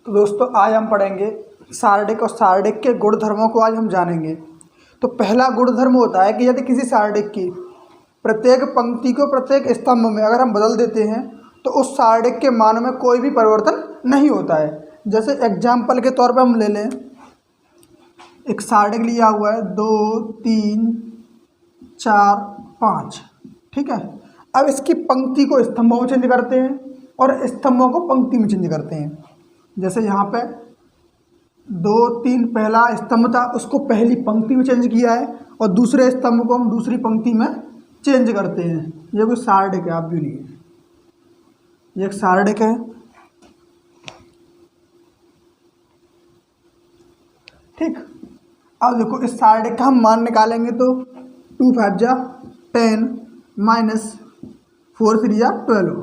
तो दोस्तों आज हम पढ़ेंगे सारडिक और सारडिक के गुणधर्मों को आज हम जानेंगे। तो पहला गुणधर्म होता है कि यदि किसी सारडिक की प्रत्येक पंक्ति को प्रत्येक स्तंभ में अगर हम बदल देते हैं तो उस सारडिक के मान में कोई भी परिवर्तन नहीं होता है। जैसे एग्जाम्पल के तौर पर हम ले लें, एक सारडिक लिया हुआ है 2 3 4 5, ठीक है। अब इसकी पंक्ति को स्तंभों में चेंज करते हैं और स्तंभों को पंक्ति में चेंज करते हैं। जैसे यहाँ पे 2 3 पहला स्तंभ था, उसको पहली पंक्ति में चेंज किया है और दूसरे स्तंभ को हम दूसरी पंक्ति में चेंज करते हैं। ये कोई सारडिक है, आप भी नहीं, ये एक सारडिक है, ठीक। अब देखो इस सारडिक का हम मान निकालेंगे तो 2 5 जा 10 माइनस 4 3 जा 12,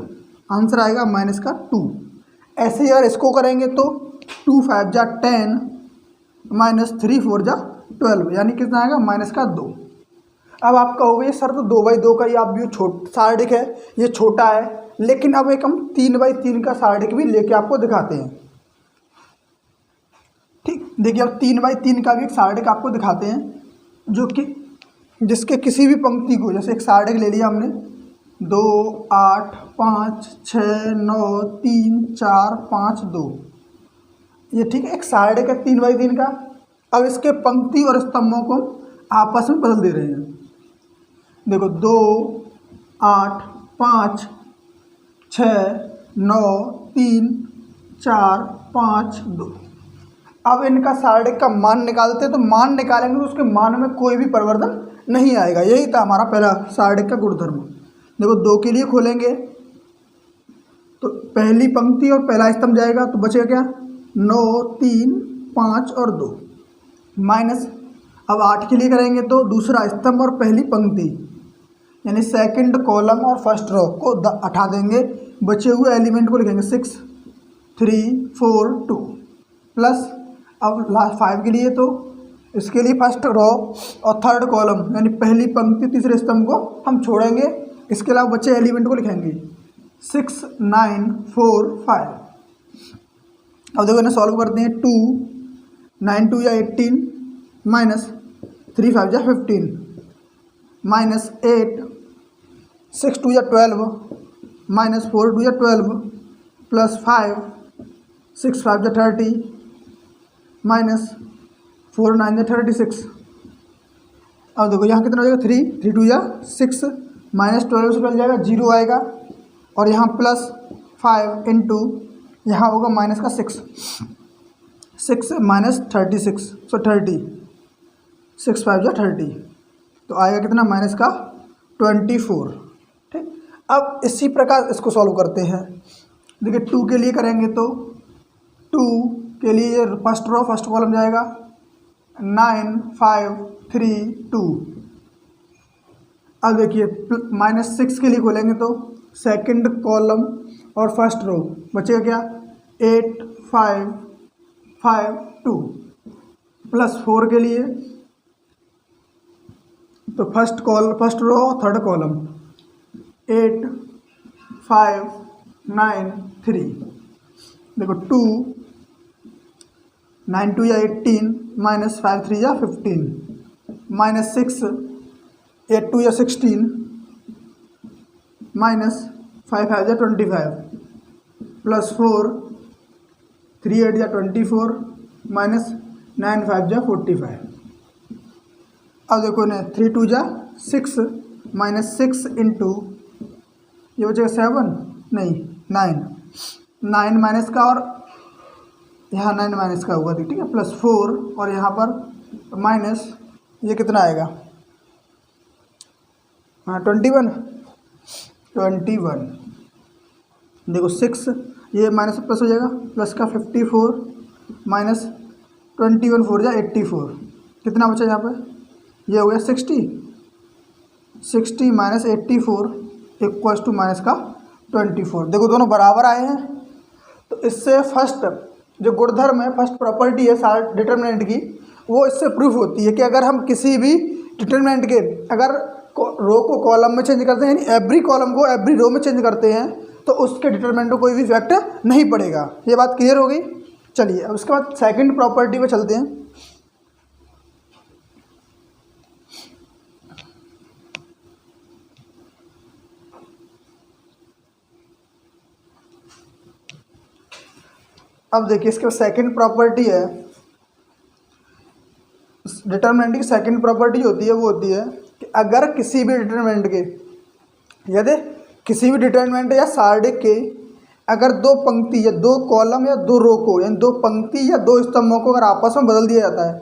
आंसर आएगा माइनस का 2। ऐसे ही अगर इसको करेंगे तो 2 5 जा 10 माइनस 3 4 जा 12, यानी कितना आएगा माइनस का 2। अब आप कहोगे सर तो 2/2 का ही आप भी सारडिक है, ये छोटा है, लेकिन अब एक हम 3/3 का सारडिक भी लेके आपको दिखाते हैं, ठीक। देखिए अब 3/3 का भी एक सारडिक आपको दिखाते हैं, जो कि जिसके किसी भी पंक्ति को, जैसे एक सारडिक ले लिया हमने 2 8 5 6 9 3 4 5 2, ये ठीक है, एक सारडिक है 3/3 का। अब इसके पंक्ति और स्तंभों को आपस में बदल दे रहे हैं। देखो 2 8 5 6 9 3 4 5 2। अब इनका सारडिक का मान निकालते हैं, तो मान निकालेंगे तो उसके मान में कोई भी परिवर्तन नहीं आएगा। यही था हमारा पहला सारडिक का गुणधर्म। देखो 2 के लिए खोलेंगे तो पहली पंक्ति और पहला स्तंभ जाएगा, तो बचेगा क्या 9 3 5 और 2 माइनस। अब 8 के लिए करेंगे तो दूसरा स्तंभ और पहली पंक्ति, यानी सेकंड कॉलम और फर्स्ट रो को हटा देंगे, बचे हुए एलिमेंट को लिखेंगे 6 3 4 2 प्लस। अब लास्ट 5 के लिए तो इसके लिए फर्स्ट रो और थर्ड कॉलम यानी पहली पंक्ति तीसरे स्तंभ को हम छोड़ेंगे, इसके अलावा बचे एलिमेंट को लिखेंगे 6 9 4 5। अब देखो इन्हें सॉल्व करते हैं। 2 9 2 या 18 माइनस 3 5 या 15 माइनस 8 6 2 या 12 माइनस 4 2 या 12 प्लस 5 6 5 या 30 माइनस 4 9 या 36। अब देखो यहाँ कितना हो जाएगा 3 3 2 या 6 माइनस 12 से पहले जाएगा 0 आएगा, और यहाँ प्लस 5 इंटू यहाँ होगा माइनस का 6 माइनस 36, सो 30 6 5 या 30, तो आएगा कितना माइनस का 24, ठीक। अब इसी प्रकार इसको सॉल्व करते हैं। देखिए 2 के लिए करेंगे तो 2 के लिए फर्स्ट रो फर्स्ट कॉलम जाएगा 9 5 3 2। अब देखिए माइनस 6 के लिए खोलेंगे तो सेकंड कॉलम और फर्स्ट रो बचेगा क्या 8 5 5 2 प्लस 4 के लिए तो फर्स्ट रो थर्ड कॉलम 8 5 9 3। देखो 2 9 2 या 18 माइनस 5 3 या 15 माइनस 6 8 2 या 16 माइनस 5 5 या 25 प्लस 4 3 8 या 24 माइनस 9 5 या 45। अब देखो ना 3 2 जा 6 माइनस 6 इंटू ये बचेगा 7 नहीं 9 माइनस का और यहाँ 9 माइनस का होगा, ठीक है, प्लस 4 और यहाँ पर माइनस ये कितना आएगा 21। देखो 6 ये माइनस प्लस हो जाएगा, प्लस का 54 माइनस 21 4 या 84, कितना बचा यहाँ पे ये हो गया 60 माइनस 84 इक्वल्स टू माइनस का 24। देखो दोनों बराबर आए हैं, तो इससे फर्स्ट जो गुणधर्म है, फर्स्ट प्रॉपर्टी है सार डिटर्मिनेंट की, वो इससे प्रूफ होती है कि अगर हम किसी भी डिटर्मिनेंट के अगर रो को कॉलम में चेंज करते हैं, यानी एवरी कॉलम को एवरी रो में चेंज करते हैं, तो उसके डिटरमिनेंट को कोई भी इफेक्ट नहीं पड़ेगा। ये बात क्लियर हो गई। चलिए अब उसके बाद सेकंड प्रॉपर्टी पे चलते हैं। अब देखिए इसके बाद सेकंड प्रॉपर्टी है, डिटरमिनेंट की सेकंड प्रॉपर्टी होती है वो होती है कि अगर किसी भी डिटरमिनेंट के, यदि किसी भी डिटरमिनेंट या सारणी के अगर दो पंक्ति या दो कॉलम या दो रो को, यानी दो पंक्ति या दो स्तंभों को अगर आपस में बदल दिया जाता है,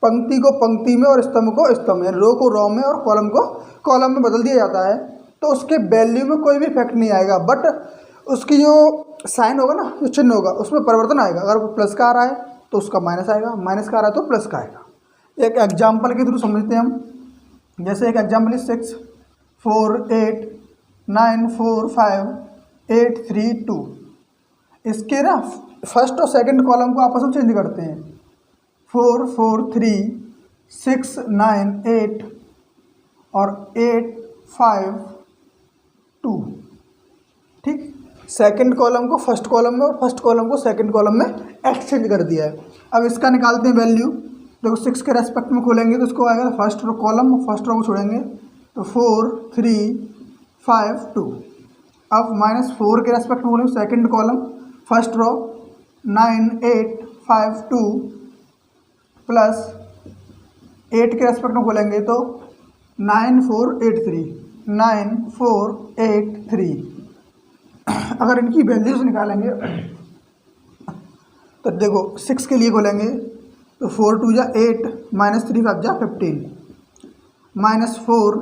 पंक्ति को पंक्ति में और स्तंभ को स्तंभ में, रो को रो में और कॉलम को कॉलम में बदल दिया जाता है, तो उसके वैल्यू में कोई भी इफेक्ट नहीं आएगा, बट उसकी जो साइन होगा ना, जो चिन्ह होगा उसमें परिवर्तन आएगा। अगर वो प्लस का आ रहा है तो उसका माइनस आएगा, माइनस का आ रहा है तो प्लस का आएगा। एक एग्जाम्पल के थ्रू समझते हैं हम। जैसे एक एग्जाम्पल है 6 4 8 9 4 5 8 3 2। इसके ना फर्स्ट और सेकंड कॉलम को आपस में चेंज करते हैं, 4 4 3 6 9 8 और 8 5 2। ठीक, सेकंड कॉलम को फर्स्ट कॉलम में और फर्स्ट कॉलम को सेकंड कॉलम में एक्सचेंज कर दिया है। अब इसका निकालते हैं वैल्यू। देखो 6 के रेस्पेक्ट में खोलेंगे तो इसको आएगा first row column, first row को छोड़ेंगे तो 4 3 5 2। अब -4 के रेस्पेक्ट में खोलेंगे second column, first row 9 8 5 2 plus 8 के रेस्पेक्ट में खोलेंगे तो 9 4 8 3 9 4 8 3। अगर इनकी वैल्यूज निकालेंगे तो देखो 6 के लिए खोलेंगे तो 4 2 जा 8 -3 5 जा 15 -4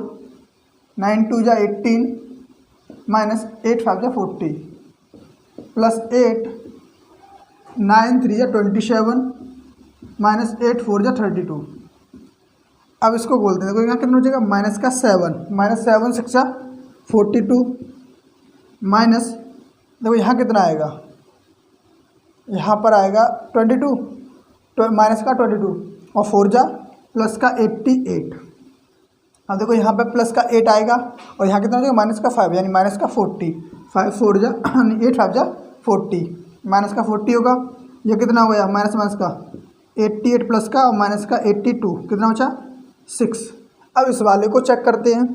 9 2 जा 18 -8 5 जा 40 प्लस 8 9 3 जा 27 -8 4 जा 32। अब इसको बोलते हैं, देखो यहाँ कितना हो जाएगा माइनस का 7 -7 6 जा 42 माइनस, देखो यहाँ कितना आएगा, यहाँ पर आएगा 22 माइनस का 22 और 4 जा प्लस का 88। अब देखो यहाँ पे प्लस का 8 आएगा और यहाँ कितना हो जाएगा माइनस का 5 यानी माइनस का 40, 5 4 जा 8 5 जा 40 माइनस का 40 होगा। ये कितना हो गया माइनस माइनस का 88 प्लस का और माइनस का 82 कितना बचा 6। अब इस वाले को चेक करते हैं।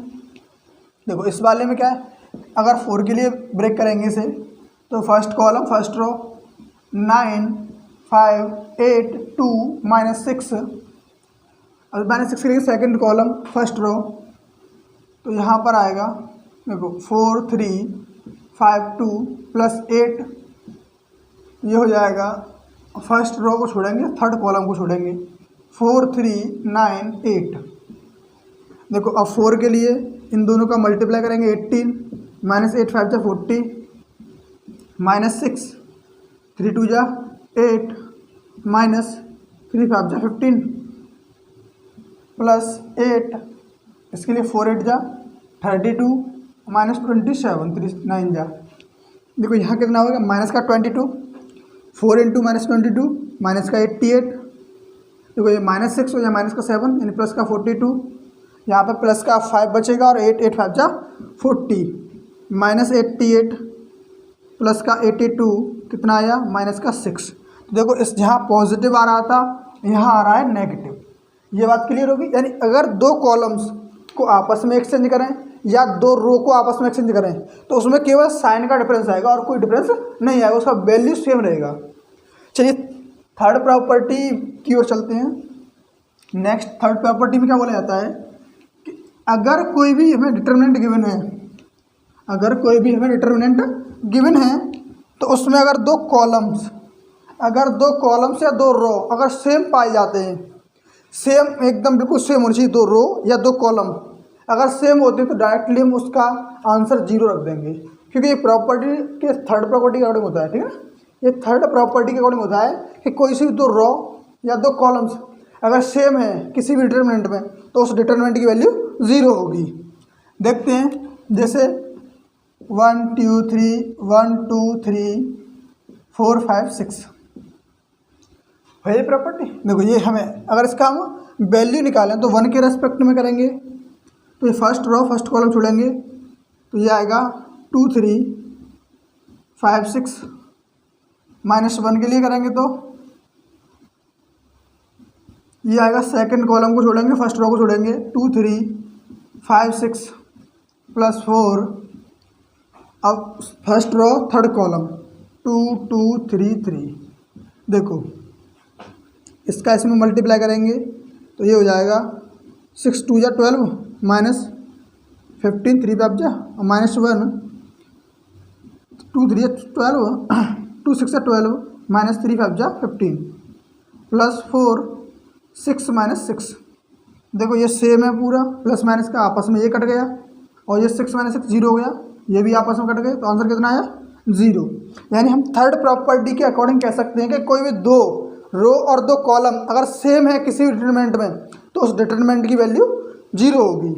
देखो इस वाले में क्या है, अगर 4 के लिए ब्रेक करेंगे इसे तो फर्स्ट कॉलम फर्स्ट रो 9 5 8 2 -6। अब -6 के लिए सेकेंड कॉलम फर्स्ट रो तो यहाँ पर आएगा देखो 4 3 5 2 प्लस 8, ये हो जाएगा फर्स्ट रो को छोड़ेंगे थर्ड कॉलम को छोड़ेंगे 4 3 9 8। देखो अब 4 के लिए इन दोनों का मल्टीप्लाई करेंगे 18 -8 5 जा 40 -6 3 2 जा 8 -3 5 जा 15 प्लस 8, इसके लिए 4 8 जा 32 -27 3 9 जा। देखो यहाँ कितना होगा माइनस का 22, 4 इंटू -22 माइनस का 88। देखो ये -6 हो जाए माइनस का 7 यानी प्लस का 42, यहाँ पर प्लस का 5 बचेगा और 8 8 5 जा 40 -88 प्लस का 82 कितना आया माइनस का 6। तो देखो इस जहाँ पॉजिटिव आ रहा था यहाँ आ रहा है नेगेटिव। ये बात क्लियर होगी। यानी अगर दो कॉलम्स को आपस में एक्सचेंज करें या दो रो को आपस में एक्सचेंज करें तो उसमें केवल साइन का डिफरेंस आएगा और कोई डिफरेंस नहीं आएगा, उसका वैल्यू सेम रहेगा। चलिए थर्ड प्रॉपर्टी की ओर चलते हैं। नेक्स्ट थर्ड प्रॉपर्टी में क्या बोला जाता है कि अगर कोई भी हमें डिटरमिनेंट गिवन है, अगर कोई भी हमें डिटरमिनेंट गिवन है तो उसमें अगर दो कॉलम्स या दो रो अगर सेम पाए जाते हैं, सेम एकदम बिल्कुल सेम होनी चाहिए, दो रो या दो कॉलम अगर सेम होते हैं तो डायरेक्टली हम उसका आंसर 0 रख देंगे, क्योंकि ये प्रॉपर्टी के थर्ड प्रॉपर्टी के अकॉर्डिंग होता है। ठीक है ना, ये थर्ड प्रॉपर्टी के अकॉर्डिंग होता है कि कोई सी भी दो रो या दो कॉलम्स अगर सेम है किसी भी डिटरमिनेंट में तो उस डिटरमिनेंट की वैल्यू 0 होगी। देखते हैं जैसे 1 2 3 1 2 3 4 5 6 है ये प्रॉपर्टी। देखो ये हमें अगर इसका हम वैल्यू निकालें तो 1 के रेस्पेक्ट में करेंगे तो ये फर्स्ट रो फर्स्ट कॉलम छोड़ेंगे तो ये आएगा 2 3 5 6 -1 के लिए करेंगे तो ये आएगा सेकंड कॉलम को छोड़ेंगे, फर्स्ट रो को छोड़ेंगे, 2 3 5 6 प्लस 4। अब फर्स्ट रो थर्ड कॉलम 2 2 3 3। देखो इसका इसमें मल्टीप्लाई करेंगे तो ये हो जाएगा 6 2 जा 12 माइनस 15 3 पे अब जा माइनस 1 2 3 12 2 6 12 माइनस 3 5 जा 15 प्लस 4 6 माइनस 6। देखो ये सेम है पूरा, प्लस माइनस का आपस में ये कट गया और ये 6 माइनस 6 जीरो हो गया, ये भी आपस में कट गए, तो आंसर कितना आया 0। यानी हम थर्ड प्रॉपर्टी के अकॉर्डिंग कह सकते हैं कि कोई भी दो रो और दो कॉलम अगर सेम है किसी भी डिटरमिनेंट में तो उस डिटरमिनेंट की वैल्यू 0 होगी।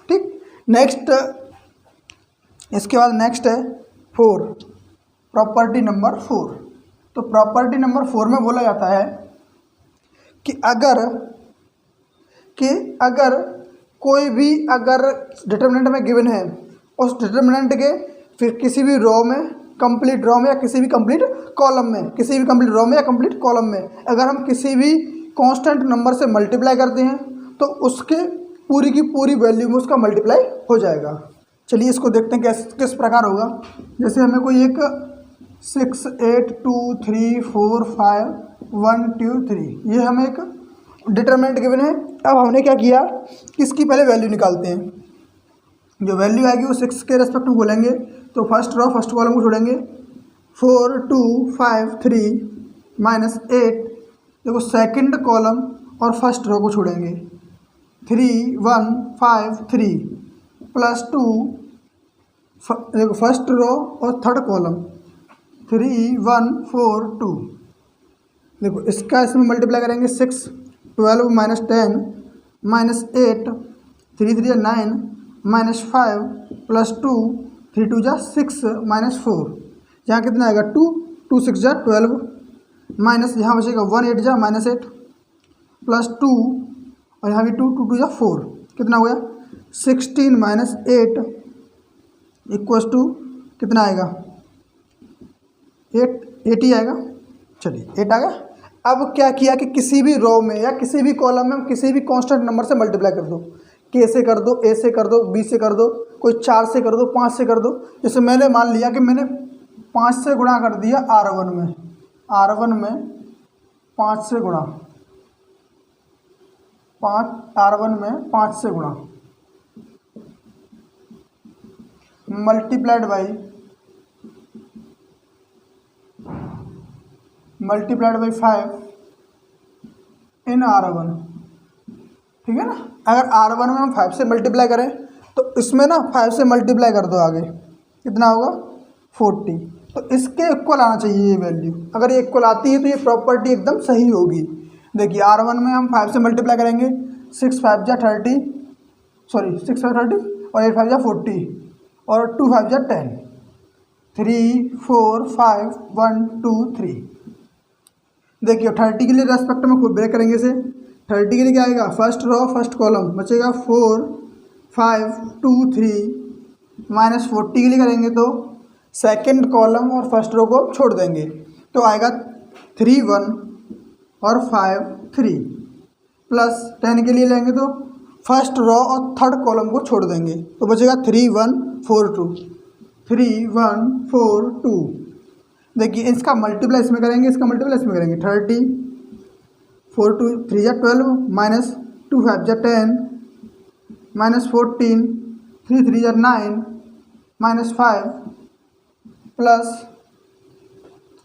ठीक, नेक्स्ट इसके बाद नेक्स्ट है 4, प्रॉपर्टी नंबर 4। तो प्रॉपर्टी नंबर 4 में बोला जाता है कि अगर कोई भी अगर डिटरमिनेंट में गिवन है, उस डिटरमिनेंट के फिर किसी भी रो में, कंप्लीट रो में या किसी भी कंप्लीट कॉलम में, किसी भी कंप्लीट रो में या कंप्लीट कॉलम में अगर हम किसी भी कांस्टेंट नंबर से मल्टीप्लाई करते हैं तो उसके पूरी की पूरी वैल्यू में उसका मल्टीप्लाई हो जाएगा। चलिए इसको देखते हैं किस प्रकार होगा। जैसे हमें कोई एक 6 8 2 3 4 5 1 2 3 ये हमें एक डिटरमिनेंट गिवन है। अब हमने क्या किया कि इसकी पहले वैल्यू निकालते हैं। जो वैल्यू आएगी वो 6 के रेस्पेक्ट में बोलेंगे, तो फर्स्ट रो फर्स्ट कॉलम को छोड़ेंगे 4 2 5 3 माइनस 8। देखो सेकंड कॉलम और फर्स्ट रो को छोड़ेंगे 3 1 5 3 प्लस 2। देखो फर्स्ट रो और थर्ड कॉलम 3 1 4 2। देखो इसका इसमें मल्टीप्लाई करेंगे 6 12 माइनस 10 माइनस 8 3 3 9 माइनस 5 प्लस 2 3 2 जा 6 माइनस 4। यहाँ कितना आएगा 2 2 6 जा 12 माइनस यहाँ बचेगा 1 8 जा माइनस 8 प्लस 2 और यहाँ भी 2 2 2 जा 4। कितना हो गया 16 माइनस 8 इक्वल्स टू कितना आएगा 8 ही आएगा। चलिए 8 आ गया। अब क्या किया कि किसी भी रो में या किसी भी कॉलम में किसी भी कांस्टेंट नंबर से मल्टीप्लाई कर दो, के से कर दो, ए से कर दो, बी से कर दो, कोई 4 से कर दो, 5 से कर दो। जैसे मैंने मान लिया कि मैंने 5 से गुणा कर दिया R1 में, R1 में 5 से गुणा, 5 R1 में 5 से गुणा मल्टीप्लाइड बाई 5 इन R1। ठीक है ना। अगर R1 में हम 5 से मल्टीप्लाई करें तो इसमें ना 5 से मल्टीप्लाई कर दो आगे, कितना होगा 40। तो इसके इक्वल आना चाहिए ये वैल्यू। अगर ये इक्वल आती है तो ये प्रॉपर्टी एकदम सही होगी। देखिए R1 में हम 5 से मल्टीप्लाई करेंगे, 6 5 जा 30, सॉरी 6 5 30 और 8 5 जा 40 और 2 5 जा 10, 3 4 5 1 2 3। देखिए 30 के लिए रेस्पेक्ट में खुद ब्रेक करेंगे इसे। 30 के लिए क्या आएगा फर्स्ट रो फर्स्ट कॉलम बचेगा 4 5 2 3 माइनस 40 के लिए करेंगे तो सेकंड कॉलम और फर्स्ट रो को छोड़ देंगे तो आएगा 3 1 और 5 3 प्लस 10 के लिए लेंगे तो फर्स्ट रो और थर्ड कॉलम को छोड़ देंगे तो बचेगा 3 1 4 2 3 1 4 2। देखिए इसका मल्टीप्लाई इसमें करेंगे, इसका मल्टीप्लाई इसमें करेंगे 30 4 2 3 जा 12 माइनस 2 5 जा 10 माइनस 14 3 3 जा 9 माइनस 5 प्लस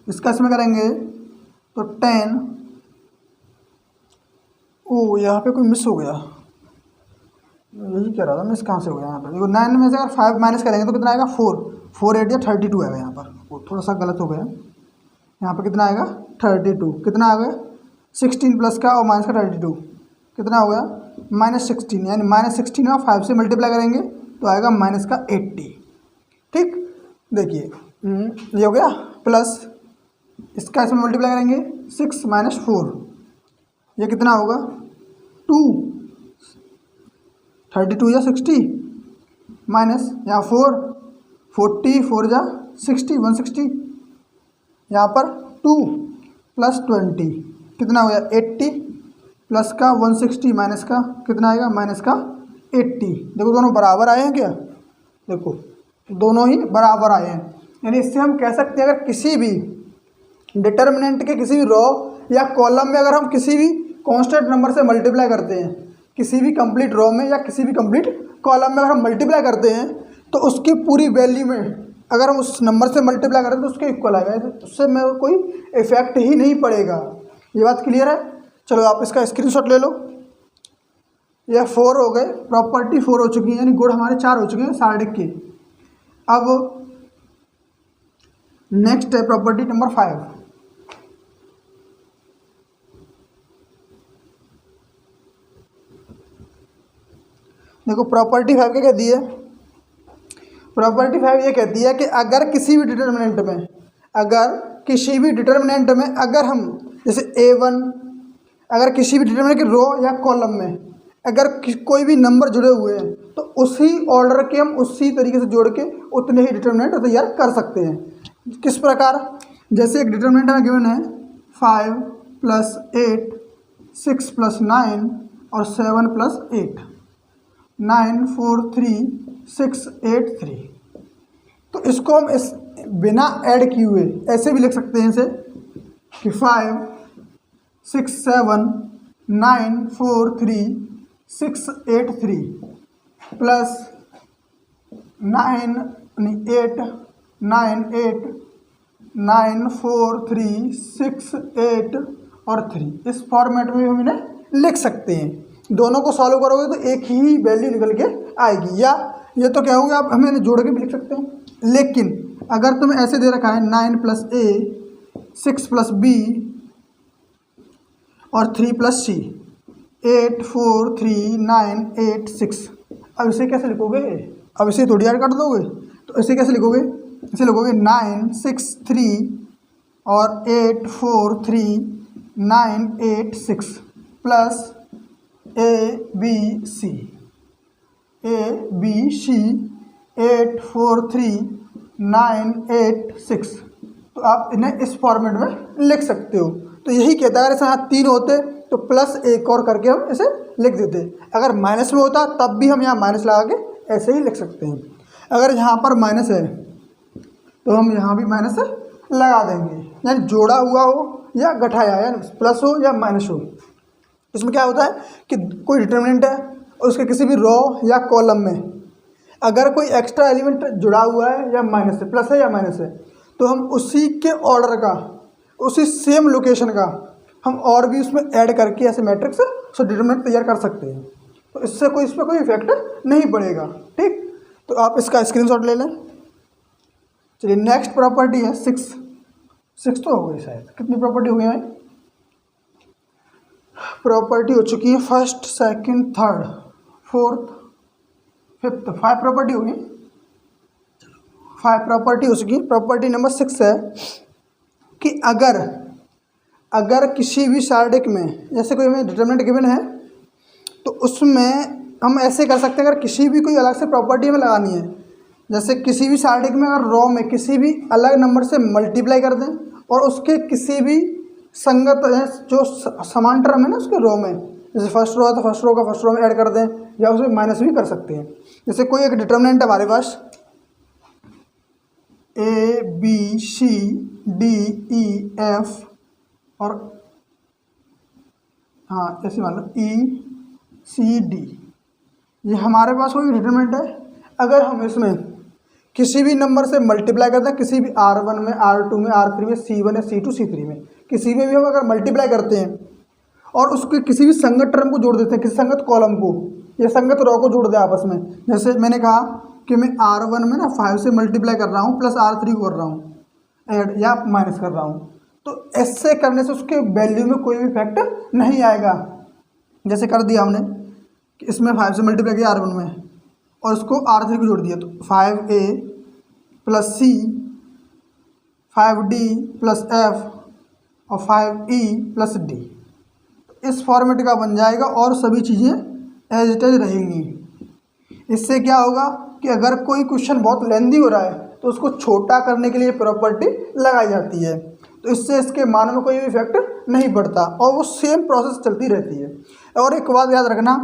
इसका इसमें करेंगे तो 10। ओ यहाँ पे कोई मिस हो गया, यही कह रहा था मिस कहाँ से हो गया। यहाँ पर देखो 9 में से अगर 5 माइनस करेंगे तो कितना आएगा 4 8 या 32 आएगा। यहाँ पर वो थोड़ा सा गलत हो गया। यहाँ पर कितना आएगा 32। कितना आ गया 16 प्लस का और माइनस का 32 कितना हो गया -16। यानी -16 और 5 से मल्टीप्लाई करेंगे तो आएगा माइनस का 80। ठीक, देखिए ये हो गया। प्लस इसका इसमें मल्टीप्लाई करेंगे 6 माइनस 4 ये कितना होगा 2 32 या 60 माइनस यहाँ 4 40 4 जा 60 160 यहाँ पर 2 प्लस 20 कितना हो गया 80 प्लस का 160 माइनस का कितना आएगा, माइनस का 80। देखो दोनों बराबर आए हैं क्या, देखो दोनों ही बराबर आए हैं। यानी इससे हम कह सकते हैं अगर किसी भी डिटर्मिनेंट के किसी भी रो या कॉलम में अगर हम किसी भी कांस्टेंट नंबर से मल्टीप्लाई करते हैं, किसी भी कंप्लीट रो में या किसी भी कंप्लीट कॉलम में अगर हम मल्टीप्लाई करते हैं तो उसकी पूरी वैल्यू में अगर हम उस नंबर से मल्टीप्लाई करें तो उसके इक्वल आएगा, उससे में कोई इफेक्ट ही नहीं पड़ेगा। ये बात क्लियर है। चलो आप इसका स्क्रीनशॉट ले लो। यह 4 हो गए, प्रॉपर्टी 4 हो चुकी है, यानी गुण हमारे 4 हो चुके हैं सार्डिक के। अब नेक्स्ट है प्रॉपर्टी नंबर 5। देखो प्रॉपर्टी 5 क्या कहती है, प्रॉपर्टी 5 ये कहती है कि अगर किसी भी डिटर्मिनेंट में अगर हम जैसे A1 अगर किसी भी डिटर्मिनेंट के रो या कॉलम में अगर कोई भी नंबर जुड़े हुए हैं तो उसी ऑर्डर के हम उसी तरीके से जोड़ के उतने ही डिटर्मिनेंट तैयार कर सकते हैं। किस प्रकार, जैसे एक डिटर्मिनेंट में गिवन है 5 + 8, 6 + 9 और 7 + 8, 9 4 3 6 8 3। तो इसको हम इस बिना ऐड किए हुए ऐसे भी लिख सकते हैं इसे कि 5 6 7 9 4 3 6 8 3 प्लस 9 8 9 8 9 4 3 6 8 और 3। इस फॉर्मेट में हम इन्हें लिख सकते हैं। दोनों को सॉल्व करोगे तो एक ही वैल्यू निकल के आएगी, या ये तो क्या होगा, आप हमें इन्हें जोड़ के भी लिख सकते हैं। लेकिन अगर तुम्हें ऐसे दे रखा है 9 + A 6 + B और 3 + C 8 4 3 9 8 6, अब इसे कैसे लिखोगे, अब इसे थोड़ी यार काट दोगे, तो इसे कैसे लिखोगे, इसे लिखोगे 9 6 3 और 8 4 3 9 8 6 प्लस A B C 8 4 3 9 8 6। तो आप इन्हें इस फॉर्मेट में लिख सकते हो। तो यही कहता है अगर यहाँ 3 होते तो प्लस एक और करके हम इसे लिख देते, अगर माइनस में होता तब भी हम यहाँ माइनस लगा के ऐसे ही लिख सकते हैं। अगर यहाँ पर माइनस है तो हम यहाँ भी माइनस लगा देंगे, यानी जोड़ा हुआ हो या घटाया, यानी प्लस हो या माइनस हो। इसमें क्या होता है कि कोई डिटर्मिनेंट है और उसके किसी भी रो या कॉलम में अगर कोई एक्स्ट्रा एलिमेंट जुड़ा हुआ है या माइनस है, प्लस है या माइनस है, तो हम उसी के ऑर्डर का, उसी सेम लोकेशन का हम और भी उसमें ऐड करके ऐसे मैट्रिक्स से डिटर्मिनेंट तैयार कर सकते हैं। तो इससे कोई इस पर कोई इफेक्ट नहीं पड़ेगा। ठीक, तो आप इसका स्क्रीनशॉट ले लें। चलिए नेक्स्ट प्रॉपर्टी है 6 तो हो गई शायद, कितनी प्रॉपर्टी हो गई है, प्रॉपर्टी हो चुकी है 1st 2nd 3rd 4th 5th, 5 property होगी, 5 प्रॉपर्टी हो चुकी है। प्रॉपर्टी नंबर 6 है कि अगर किसी भी सार्डिक में जैसे कोई हमें डिटर्मिनेंट गिवन है तो उसमें हम ऐसे कर सकते हैं, अगर किसी भी कोई अलग से प्रॉपर्टी हमें लगानी है, जैसे किसी भी सार्डिक में अगर रो में किसी भी अलग नंबर से मल्टीप्लाई कर दें और उसके किसी भी संगत जो समान टर्म है ना उसके रो में, जैसे फर्स्ट रो है तो फर्स्ट रो का फर्स्ट रो में ऐड कर दें या उसमें माइनस भी कर सकते हैं। जैसे कोई एक डिटर्मिनेंट है हमारे पास A B C D E F और हाँ ऐसे मान लो E C D, ये हमारे पास कोई डिटर्मिनेंट है। अगर हम इसमें किसी भी नंबर से मल्टीप्लाई करते हैं, किसी भी R1 में R2 में R3 में C1 या C2 C3 में किसी में भी हम अगर मल्टीप्लाई करते हैं और उसके किसी भी संगत टर्म को जोड़ देते हैं, किसी संगत कॉलम को या संगत रो को जोड़ दें आपस में, जैसे मैंने कहा कि मैं R1 में ना 5 से मल्टीप्लाई कर रहा हूँ प्लस R3 को कर रहा हूँ ऐड या माइनस कर रहा हूँ, तो ऐसे करने से उसके वैल्यू में कोई भी इफेक्ट नहीं आएगा। जैसे कर दिया हमने कि इसमें 5 से मल्टीप्लाई किया R1 में और उसको R3 को जोड़ दिया, तो 5A + C 5D + F और 5E + D, इस फॉर्मेट का बन जाएगा और सभी चीज़ें एज इट इज रहेंगी। इससे क्या होगा कि अगर कोई क्वेश्चन बहुत लेंदी हो रहा है तो उसको छोटा करने के लिए प्रॉपर्टी लगाई जाती है। तो इससे इसके मान में कोई भी इफेक्ट नहीं पड़ता और वो सेम प्रोसेस चलती रहती है। और एक बात याद रखना,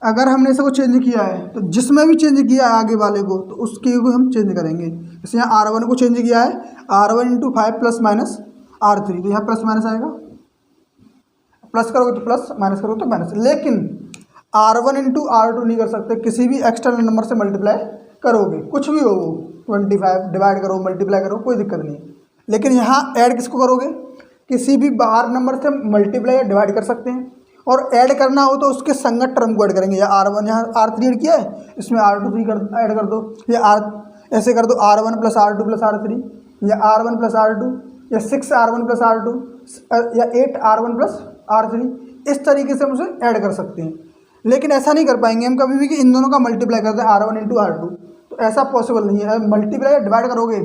अगर हमने इसको चेंज किया है तो जिसमें भी चेंज किया है आगे वाले को तो उसके को हम चेंज करेंगे। जैसे यहाँ R1 को चेंज किया है, R1 into 5 plus minus R3, तो यहाँ प्लस माइनस आएगा, प्लस करोगे तो प्लस, माइनस करोगे तो माइनस। लेकिन R1 इंटू R2 नहीं कर सकते, किसी भी एक्सटर्नल नंबर से मल्टीप्लाई करोगे, कुछ भी हो वो 25 डिवाइड करो मल्टीप्लाई करो कोई दिक्कत नहीं। लेकिन यहाँ ऐड किसको करोगे, किसी भी बाहर नंबर से मल्टीप्लाई या डिवाइड कर सकते हैं। और ऐड करना हो तो उसके संगत टर्म को ऐड करेंगे। या R1 यहाँ R3 ऐड किया है, इसमें R2 ऐड कर दो, या ऐसे कर दो R1 plus R2 plus R3, या R1 प्लस R2, या 6R1 प्लस R2, या 8R1 प्लस R3। इस तरीके से हम उसे ऐड कर सकते हैं। लेकिन ऐसा नहीं कर पाएंगे हम कभी भी कि इन दोनों का मल्टीप्लाई करते हैं R1 इंटू R2, तो ऐसा पॉसिबल नहीं है। मल्टीप्लाई या डिवाइड करोगे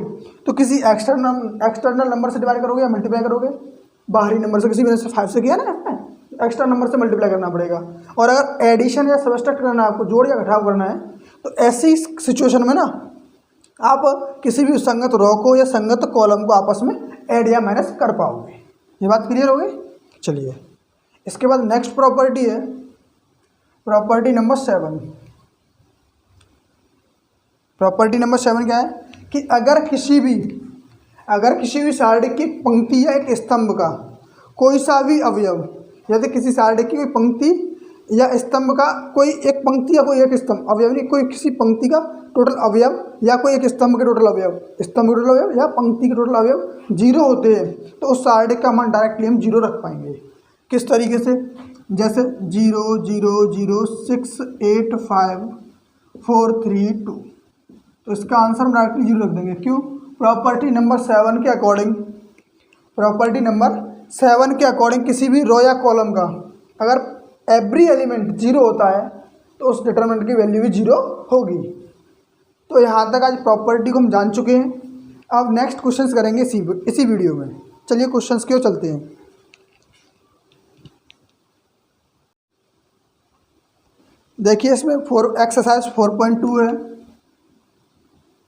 तो किसी एक्सटर्नल नंबर से डिवाइड करोगे या मल्टीप्लाई करोगे बाहरी नंबर से, किसी वजह से 5 से किया ना, एक्स्ट्रा नंबर से मल्टीप्लाई करना पड़ेगा। और अगर एडिशन या सबट्रैक्ट करना है, आपको जोड़ या घटाव करना है, तो ऐसी सिचुएशन में ना आप किसी भी संगत रो को या संगत कॉलम को आपस में ऐड या माइनस कर पाओगे। ये बात क्लियर हो गई। चलिए इसके बाद नेक्स्ट प्रॉपर्टी है प्रॉपर्टी नंबर 7। प्रॉपर्टी नंबर 7 क्या है कि अगर किसी भी सारणी की पंक्ति या एक स्तंभ का कोई सा भी अवयव, जैसे किसी सारणी की कोई पंक्ति या स्तंभ का कोई एक पंक्ति या कोई एक स्तंभ, अवयव नहीं, कोई किसी पंक्ति का टोटल अवयव या कोई एक स्तंभ के टोटल अवयव, स्तंभ के टोटल अवयव या पंक्ति के टोटल अवयव 0 होते हैं, तो उस सारणी का मान डायरेक्टली हम 0 रख पाएंगे। किस तरीके से, जैसे 0 0 0 6 8 5 4 3 2, तो इसका आंसर हम डायरेक्टली 0 रख देंगे। क्यों? प्रॉपर्टी नंबर 7 के अकॉर्डिंग, प्रॉपर्टी नंबर 7 के अकॉर्डिंग किसी भी रो या कॉलम का अगर एवरी एलिमेंट 0 होता है तो उस डिटरमिनेंट की वैल्यू भी 0 होगी। तो यहाँ तक आज प्रॉपर्टी को हम जान चुके हैं। अब नेक्स्ट क्वेश्चंस करेंगे इसी वीडियो में। चलिए क्वेश्चंस की ओर चलते हैं। देखिए इसमें एक्सरसाइज 4.2 है।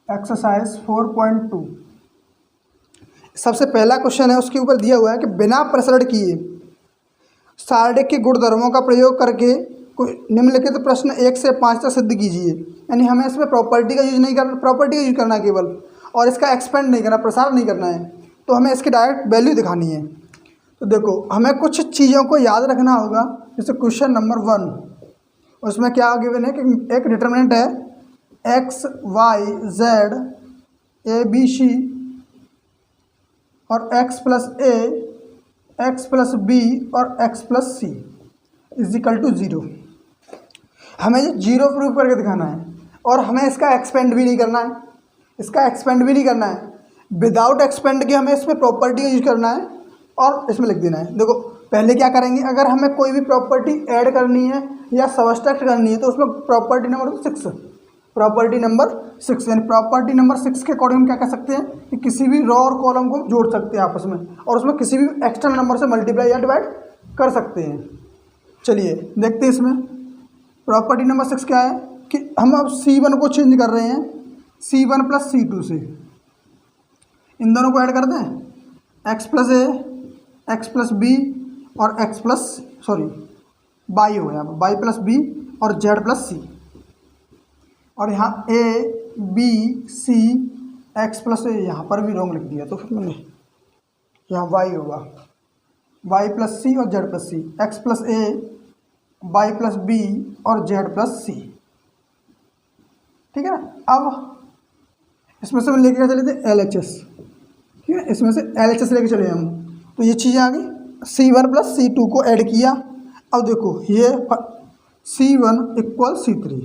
एक्सरसाइज 4.2 सबसे पहला क्वेश्चन है, उसके ऊपर दिया हुआ है कि बिना प्रसरण किए सारणी के गुणधर्मों का प्रयोग करके कोई निम्नलिखित प्रश्न 1 से 5 तक सिद्ध कीजिए। यानी हमें इसमें प्रॉपर्टी का यूज नहीं करना, प्रॉपर्टी का यूज करना है केवल, और इसका एक्सपेंड नहीं करना, प्रसार नहीं करना है। तो हमें इसकी डायरेक्ट वैल्यू दिखानी है। तो देखो हमें कुछ चीज़ों को याद रखना होगा। जैसे क्वेश्चन नंबर 1, उसमें क्या गिवन है कि एक डिटरमिनेंट है x y z a b c और x plus a x plus b और x plus c equal to 0। हमें ये 0 प्रूव करके दिखाना है और हमें इसका एक्सपेंड भी नहीं करना है, इसका एक्सपेंड भी नहीं करना है। विदाउट एक्सपेंड के हमें इसमें प्रॉपर्टी का यूज करना है और इसमें लिख देना है। देखो पहले क्या करेंगे, अगर हमें कोई भी प्रॉपर्टी ऐड करनी है या सबट्रैक्ट करनी है तो उसमें प्रॉपर्टी नंबर 6, प्रॉपर्टी नंबर 6, यानी प्रॉपर्टी नंबर 6 के अकॉर्डिंग हम क्या कह सकते हैं कि किसी भी रो और कॉलम को जोड़ सकते हैं आपस में, और उसमें किसी भी एक्सटर्नल नंबर से मल्टीप्लाई या डिवाइड कर सकते हैं। चलिए देखते हैं इसमें प्रॉपर्टी नंबर 6 क्या है कि हम अब C1 को चेंज कर रहे हैं C1 प्लस C2 से। इन दोनों को ऐड कर दें, x plus a x plus b और x प्लस y हो गया, y प्लस b और z प्लस c, और यहाँ a b c x plus a, यहाँ पर भी रॉन्ग लिख दिया तो फिर मैंने यहाँ y होगा y प्लस c और z plus c, x plus a y plus b और z प्लस c। ठीक है ना। अब इसमें से हम लेके चले थे LHS, ठीक है, इसमें से LHS लेके चले हम, तो ये चीज़ें आ गई। C1 प्लस C2 को ऐड किया। अब देखो ये C1 इक्वल C3।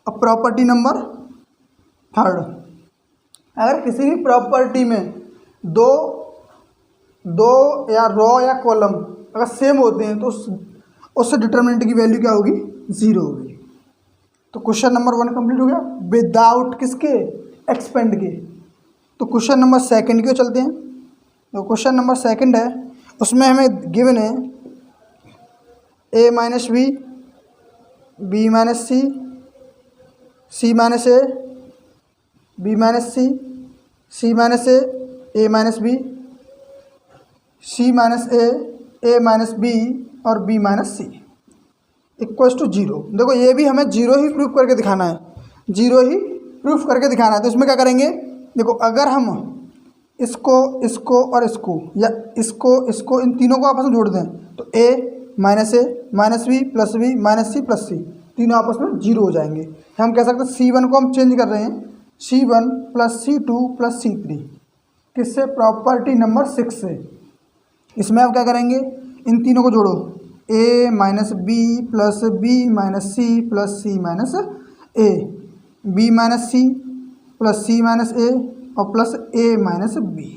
अब प्रॉपर्टी नंबर 3, अगर किसी भी प्रॉपर्टी में दो या रो या कॉलम अगर सेम होते हैं तो उससे डिटरमिनेंट की वैल्यू क्या होगी, 0 होगी। तो क्वेश्चन नंबर 1 कंप्लीट हो गया विदाउट किसके, एक्सपेंड के। तो क्वेश्चन नंबर 2 की ओर चलते हैं। तो क्वेश्चन नंबर 2 है, उसमें हमें गिवन है a minus b, b minus c, c minus a, b minus c, c minus a, minus b c minus a minus B और b minus c equals to zero. देखो ये भी हमें zero ही proof करके दिखाना है, zero ही proof करके दिखाना है। तो इसमें क्या करेंगे, देखो अगर हम इसको और इसको या इसको इन तीनों को आपस में जोड़ दें तो ए माइनस बी माइनस सी तीनों आपस में जीरो हो जाएंगे। हम कह सकते हैं C1 को हम चेंज कर रहे हैं C1 plus C2 plus C3 किससे, प्रॉपर्टी नंबर 6 से। इसमें आप क्या करेंगे, इन तीनों को जोड़ो, a minus b plus b minus c plus c minus a, b minus c plus c minus ए और प्लस ए माइनस बी।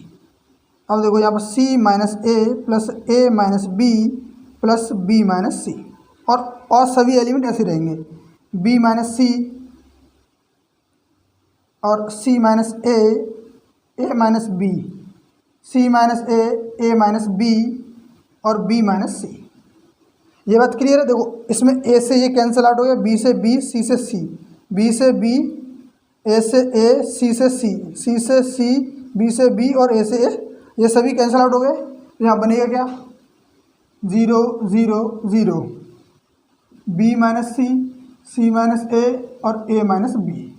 अब देखो यहाँ पर c minus a plus a minus b plus b minus सी और सभी element ऐसे रहेंगे, b minus सी और सी minus a minus b, c minus a minus B और बी माइनस सी। ये बात क्लियर है। देखो इसमें ए से ये कैंसिल आउट हो गया, बी से बी, सी से सी, बी से बी, ए से ए, सी से सी, सी से सी, बी से बी और ए से ए, ये सभी कैंसिल आउट हो गए। तो यहाँ बनेगा क्या, 0 0 0, बी माइनस सी माइनस ए और ए minus b,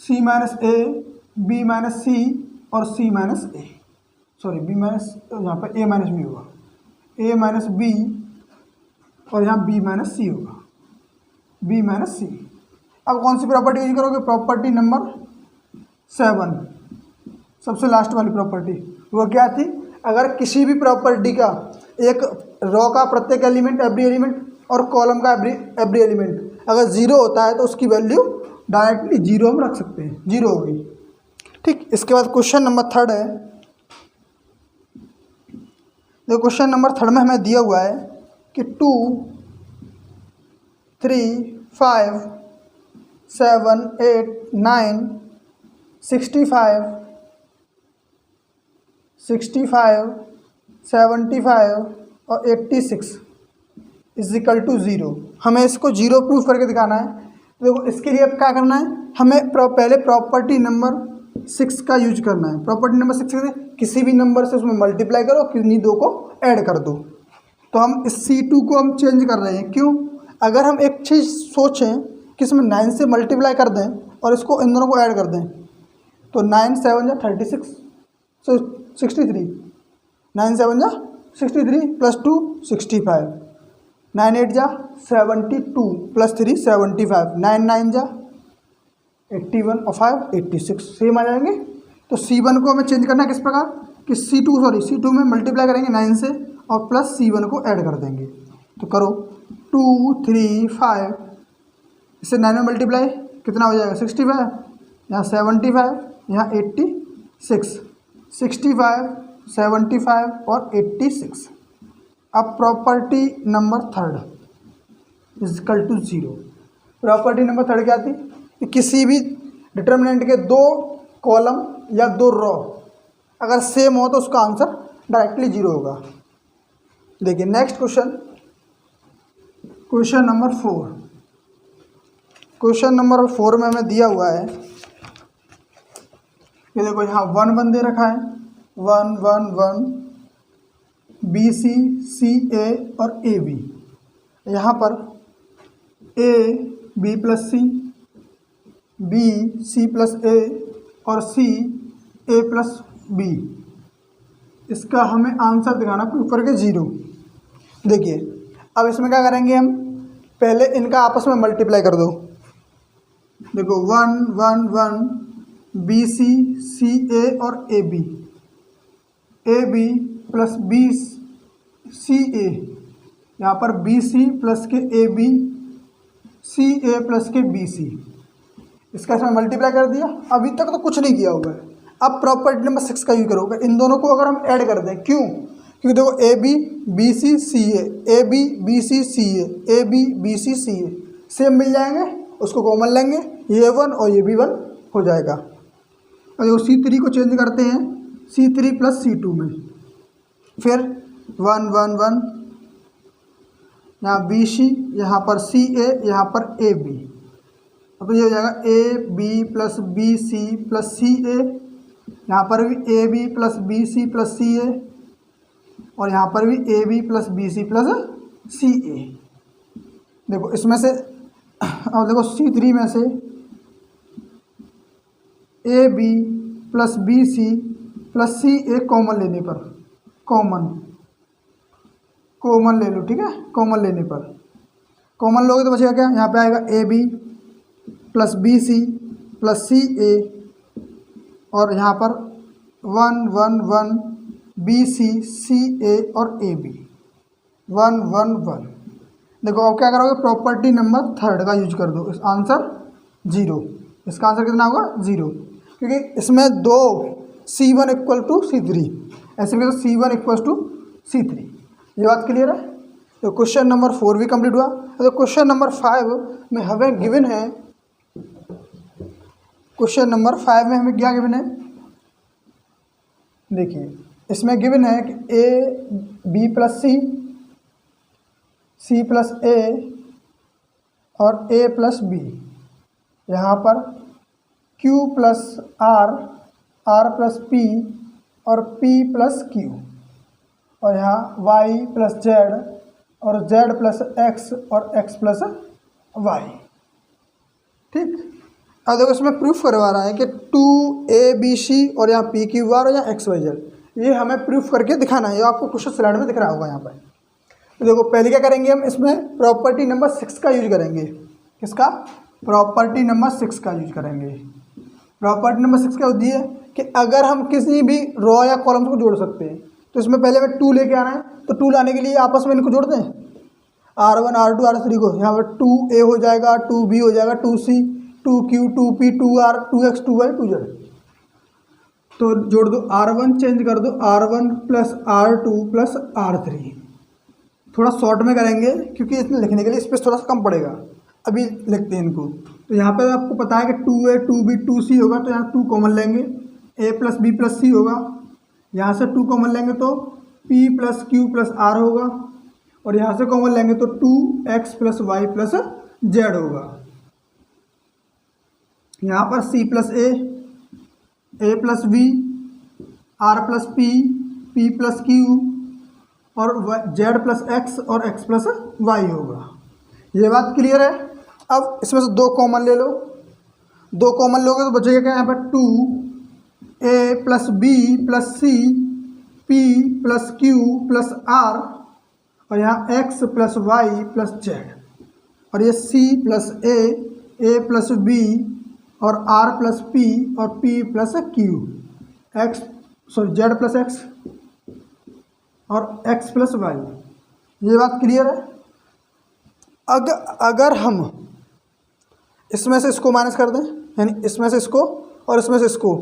c minus a, b minus सी और सी माइनस ए, सॉरी बी माइनस, यहाँ पर ए माइनस बी होगा, ए माइनस बी और यहाँ बी माइनस सी होगा, बी माइनस सी। अब कौन सी प्रॉपर्टी यूज करोगे, प्रॉपर्टी नंबर 7, सबसे लास्ट वाली प्रॉपर्टी। वो क्या थी, अगर किसी भी प्रॉपर्टी का एक रो का प्रत्येक एलिमेंट एवरी एलिमेंट और कॉलम का एवरी एलिमेंट अगर ज़ीरो होता है तो उसकी वैल्यू डायरेक्टली जीरो हम रख सकते हैं, जीरो होगी। ठीक, इसके बाद क्वेश्चन नंबर 3 है। देखो क्वेश्चन नंबर 3 में हमें दिया हुआ है कि 2 3 5 7 8 9 65 75 और 86 इजिकल टू ज़ीरो। हमें इसको जीरो प्रूफ करके दिखाना है। देखो इसके लिए अब क्या करना है, हमें पहले प्रॉपर्टी नंबर 6 का यूज करना है। प्रॉपर्टी नंबर 6 से किसी भी नंबर से उसमें मल्टीप्लाई करो, किन्हीं दो को ऐड कर दो। तो हम इस C2 को हम चेंज कर रहे हैं, क्यों, अगर हम एक चीज़ सोचें कि इसमें 9 से मल्टीप्लाई कर दें और इसको इन दोनों को ऐड कर दें तो 9 7 जा 36, सो 63, 9 7 जा 63 प्लस 2 65, 9 8 जा 72 प्लस 3 75, 9 9 जा 81 और 5 86, सेम आ जाएंगे। तो C1 को हमें चेंज करना है किस प्रकार कि C2 में मल्टीप्लाई करेंगे 9 से और प्लस C1 को ऐड कर देंगे। तो करो 2 3 5, इससे 9 में मल्टीप्लाई कितना हो जाएगा 65, यहाँ 75, यहाँ 86, 65 75 और 86। अब property number 3 equal to zero. Property number 3 क्या थी कि किसी भी डिटर्मिनेंट के 2 कॉलम या 2 रो अगर सेम हो तो उसका आंसर डायरेक्टली जीरो होगा। देखिए next question, question number 4। Question number 4 में हमें दिया हुआ है, ये देखो यहाँ 1 1 दे रखा है, 1 1 1 बी सी ए और ए बी। यहाँ पर a b plus c, b c plus a और सी ए प्लस बी। इसका हमें आंसर दिखाना प्रूफ करके ज़ीरो। देखिए अब इसमें क्या करेंगे, हम पहले इनका आपस में मल्टीप्लाई कर दो। देखो 1 1 1 बी सी ए और a b plus b C a, यहाँ पर बी सी प्लस के a B, C a plus के बी सी। इसका इसमें मल्टीप्लाई कर दिया। अभी तक तो कुछ नहीं किया हुआ है। अब प्रॉपर्टी नंबर 6 का यूज करोगे, इन दोनों को अगर हम ऐड कर दें, क्यों, क्योंकि देखो a b b C a b b C a b b c same मिल जाएंगे, उसको कॉमन लेंगे, ये 1 और ये भी 1 हो जाएगा। और देखो C3 को चेंज करते हैं C3 प्लस C2 में, फिर 1 1 1 यहाँ बी सी, यहाँ पर सी ए, यहाँ पर ए बी। अब ये हो जाएगा a b plus b c plus c a, यहाँ पर भी a b plus b c plus c a, और यहाँ पर भी a b plus b c plus c a. देखो इसमें से और देखो C3 में से a b plus b c plus c a common लेने पर, कॉमन ले लो, ठीक है। कॉमन लेने पर कॉमन लोगे तो बचेगा क्या, यहाँ पे आएगा a b plus b c plus c a, और यहाँ पर 1 1 1 बी सी सी ए और ए बी 1 1 1। देखो अब क्या करोगे, प्रॉपर्टी नंबर थर्ड का यूज कर दो। इस आंसर 0, इसका आंसर कितना होगा 0, क्योंकि इसमें दो C1 इक्वल टू C3, ऐसे भी तो C1 इक्वल टू C3। ये बात क्लियर है। तो क्वेश्चन नंबर 4 भी कंप्लीट हुआ। तो क्वेश्चन नंबर 5 में हमें गिवन है, क्वेश्चन नंबर 5 में हमें क्या गिवन है, देखिए इसमें गिवन है कि a b plus c plus a और ए प्लस बी, यहाँ पर Q plus r plus p और P प्लस Q, और यहाँ Y प्लस जेड और Z प्लस एक्स और X प्लस वाई। ठीक, अब देखो इसमें प्रूफ करवा रहा है कि 2ABC और यहाँ PQR और यहाँ XYZ, ये हमें प्रूफ करके दिखाना है। ये आपको क्वेश्चन स्लाइड में दिख रहा होगा यहाँ पर। तो देखो पहले क्या करेंगे, हम इसमें प्रॉपर्टी नंबर 6 का यूज करेंगे। किसका, प्रॉपर्टी नंबर 6 का यूज करेंगे। प्रॉपर्टी नंबर 6 का होती है कि अगर हम किसी भी रो या कॉलम को जोड़ सकते हैं, तो इसमें पहले हमें 2 लेके आना है। तो 2 लाने के लिए आपस में इनको जोड़ दें, R1 R2 R3 को। यहाँ पर 2A हो जाएगा, 2B हो जाएगा, 2C 2Q 2P 2R 2X 2Y 2Z। तो जोड़ दो, R1 चेंज कर दो R1 plus R2 plus R3। थोड़ा शॉर्ट में करेंगे क्योंकि इसमें लिखने के लिए स्पेस थोड़ा सा कम पड़ेगा। अभी लिखते हैं इनको। तो यहाँ पर आपको पता है कि 2A 2B 2C होगा, तो यहाँ 2 कॉमन लेंगे। A plus B plus C होगा, यहाँ से 2 कॉमन लेंगे तो P plus Q plus R होगा, और यहाँ से कॉमन लेंगे तो 2X plus Y plus Z होगा। यहाँ पर C plus A plus B, R plus P plus Q और Z प्लस X और X प्लस Y होगा। ये बात क्लियर है। अब इसमें से 2 कॉमन ले लो, 2 कॉमन लोगे तो बचेगा क्या, यहाँ पर 2A plus B plus C P plus Q plus R, और यहाँ X plus Y plus Z, और ये C plus A plus B और R प्लस P और P plus Q, Z plus X और X प्लस Y। ये बात clear है। अगर हम इसमें से इसको माइनस कर दें, यानी इसमें से इसको और इसमें से इसको,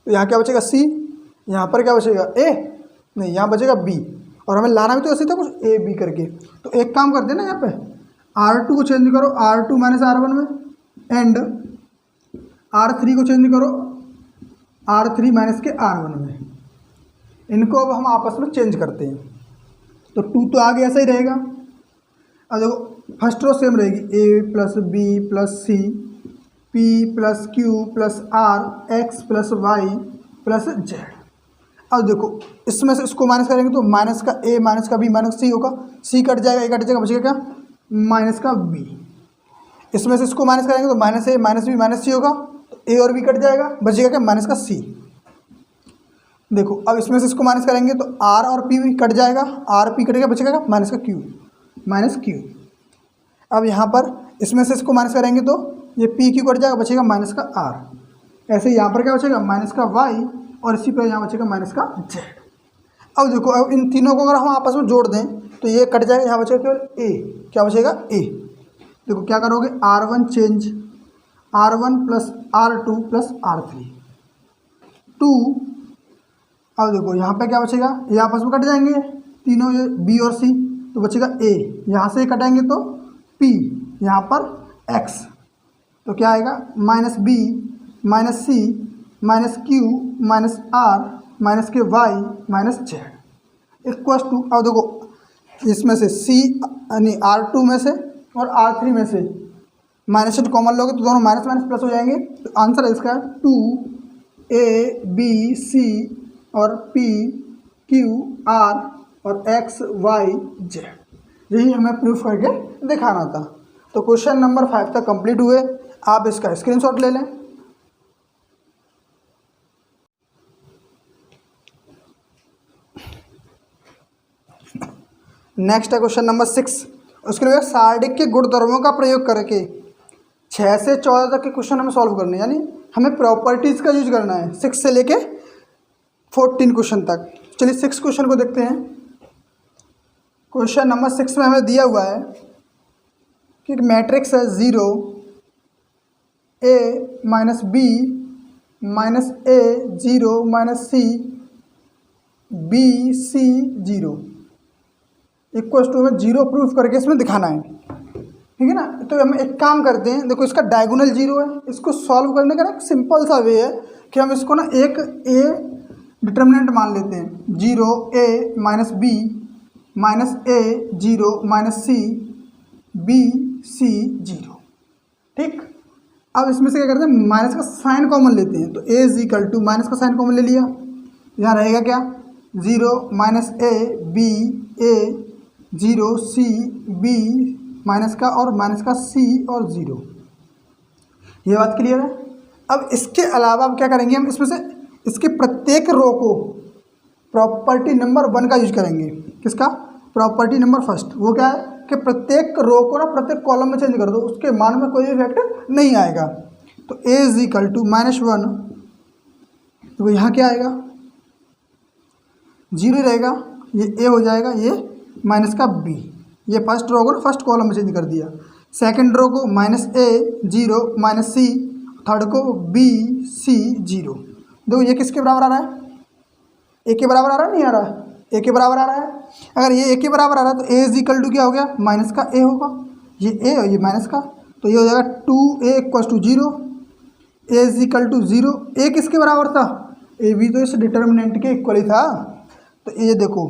तो यहाँ क्या बचेगा C, यहाँ पर क्या बचेगा A, नहीं यहाँ बचेगा B, और हमें लाना भी तो ऐसे था कुछ A B करके। तो एक काम करते हैं ना, यहाँ पे R2 को चेंज करो R2 माइनस R1 में, एंड R3 को चेंज करो R3 माइनस के R1 में। इनको अब हम आपस में चेंज करते हैं। तो 2 तो आगे ऐसा ही रहेगा। अब देखो फर्स्ट रो सेम रहेगी, A plus B plus C P plus Q plus R X plus Y plus Z। अब देखो इसमें से इसको माइनस करेंगे तो माइनस का A माइनस का B माइनस C होगा, C कट जाएगा, A कट जाएगा, बचेगा क्या, माइनस का B। इसमें से इसको माइनस करेंगे तो minus A minus B minus C होगा, तो A और B कट जाएगा, बचेगा क्या, माइनस का C। देखो अब इसमें से इसको माइनस करेंगे तो R और P भी कट जाएगा, R P कटेगा, बचेगा क्या, माइनस का Q, माइनस Q। अब यहाँ पर इसमें से इसको माइनस करेंगे तो ये P Q कट जाएगा, बचेगा माइनस का R। ऐसे यहाँ पर क्या बचेगा, माइनस का Y, और इसी पर यहाँ बचेगा माइनस का Z। अब देखो अब इन तीनों को अगर हम आपस में जोड़ दें तो ये कट जाएगा, यहाँ बचेगा केवल A, क्या बचेगा A। देखो क्या करोगे, R1 change R1 plus R2 plus R3 2। अब देखो यहाँ पे क्या बचेगा, ये आपस में कट जाएंगे तीनों, ये B और C, तो बचेगा A, यहाँ से कटेंगे तो P, यहाँ पर X, तो क्या आएगा, minus B minus C minus Q minus R minus के Y minus Z equal to. अब देखो इसमें से C यानी R2 में से और R3 में से माइनस से कॉमन लोगे तो दोनों माइनस माइनस प्लस हो जाएंगे। तो आंसर है इसका 2A B C और P Q R और एक्स वाई जेड। यही हमें प्रूफ करके दिखाना था। तो क्वेश्चन नंबर 5 तक कंप्लीट हुए। आप इसका स्क्रीनशॉट ले लें। नेक्स्ट है क्वेश्चन नंबर 6। उसके लिए सारडिक के गुणधर्मों का प्रयोग करके 6 से 14 तक के क्वेश्चन हमें सॉल्व करने, यानी हमें प्रॉपर्टीज़ का यूज करना है 6 से लेके 14 क्वेश्चन तक। चलिए 6 क्वेश्चन को देखते हैं। क्वेश्चन नंबर 6 में हमें दिया हुआ है कि एक मैट्रिक्स है 0 a minus B minus a 0 minus c b c 0 equals to हमें 0 प्रूफ करके इसमें दिखाना है, ठीक है ना। तो हम एक काम करते हैं, देखो इसका डायगोनल 0 है। इसको सॉल्व करने का ना एक सिंपल सा वे है कि हम इसको ना एक a डिटर्मिनेंट मान लेते हैं 0 a minus B minus a 0 minus c b c 0, ठीक। अब इसमें से क्या करते हैं, माइनस का साइन कॉमन लेते हैं। तो a is equal to minus का साइन कॉमन ले लिया, यहाँ रहेगा क्या 0 minus a b a 0 c b minus का और माइनस का c और 0। ये बात क्लियर है। अब इसके अलावा हम क्या करेंगे, हम इसमें से इसके प्रत्येक रो को प्रॉपर्टी नंबर 1 का यूज करेंगे। किसका? Property number first. वो क्या है कि प्रत्येक रो को ना प्रत्येक कॉलम में चेंज कर दो, उसके मान में कोई इफेक्ट नहीं आएगा। तो a इज इक्वल टू -1, तो यहाँ क्या आएगा 0 रहेगा, ये a हो जाएगा, ये माइनस का b। ये फर्स्ट रो को ना फर्स्ट कॉलम में चेंज कर दिया। सेकंड रो को -a 0 माइनस c, थर्ड को b c 0। देखो ये किसके बराबर आ रहा है, a के बराबर आ रहा है, नहीं आ रहा है, a के बराबर आ रहा है। अगर ये a के बराबर आ रहा है तो a इज इक्वल टू क्या हो गया, माइनस का a होगा, ये a और ये माइनस का, तो ये हो जाएगा 2a equals to 0, a is equal to 0। a किसके बराबर था, a भी तो इस डिटर्मिनेंट के इक्वल ही था। तो ये देखो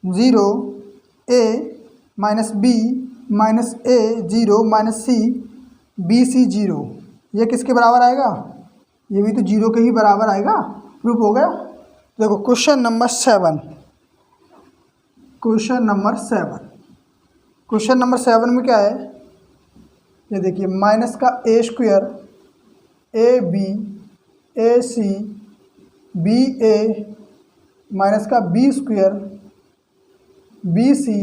0 a minus b minus a 0 minus c b c 0, ये किसके बराबर आएगा, ये भी तो 0 के ही बराबर आएगा। प्रूफ हो गया। देखो question number 7, question number 7, question number 7 में क्या है, ये देखिए माइनस का a square a b a c b a minus का b square b c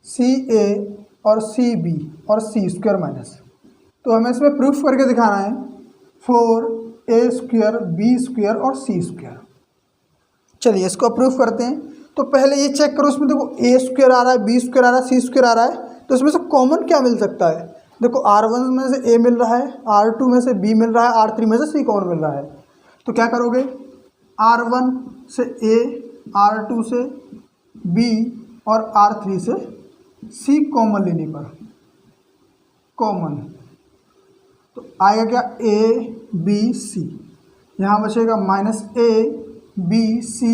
c a और c b और c स्क्वायर माइनस। तो हमें इसमें प्रूफ करके दिखाना है 4a स्क्वायर b स्क्वायर और c स्क्वायर। चलिए इसको प्रूफ करते हैं। तो पहले ये चेक करो, इसमें देखो a स्क्वायर आ रहा है, b स्क्वायर आ रहा है, c स्क्वायर आ रहा है, तो इसमें से कॉमन क्या मिल सकता है। देखो R1 में से a मिल रहा है, R2 में से b मिल रहा है, R3 में से c कॉमन मिल रहा है। तो क्या करोगे, R1 से a, R2 से b और R3 से c कॉमन लेने पर कॉमन तो आएगा क्या a b c, यहाँ बचेगा माइनस a b c,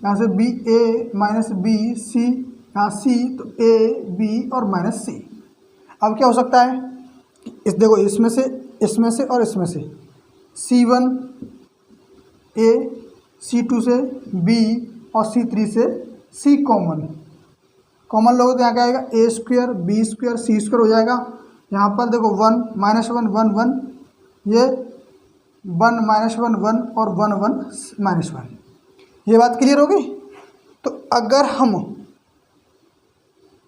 यहाँ से b a minus b c, यहाँ c, तो a b और माइनस c। अब क्या हो सकता है, इस देखो इसमें से और इसमें से c1 a, c2 से b और c3 से c कॉमन लोगे तो यहाँ क्या आएगा a square b square c square हो जाएगा। यहाँ पर देखो 1 -1 1 1, ये 1 -1 1 और 1 1 -1। ये बात क्लियर होगी। तो अगर हम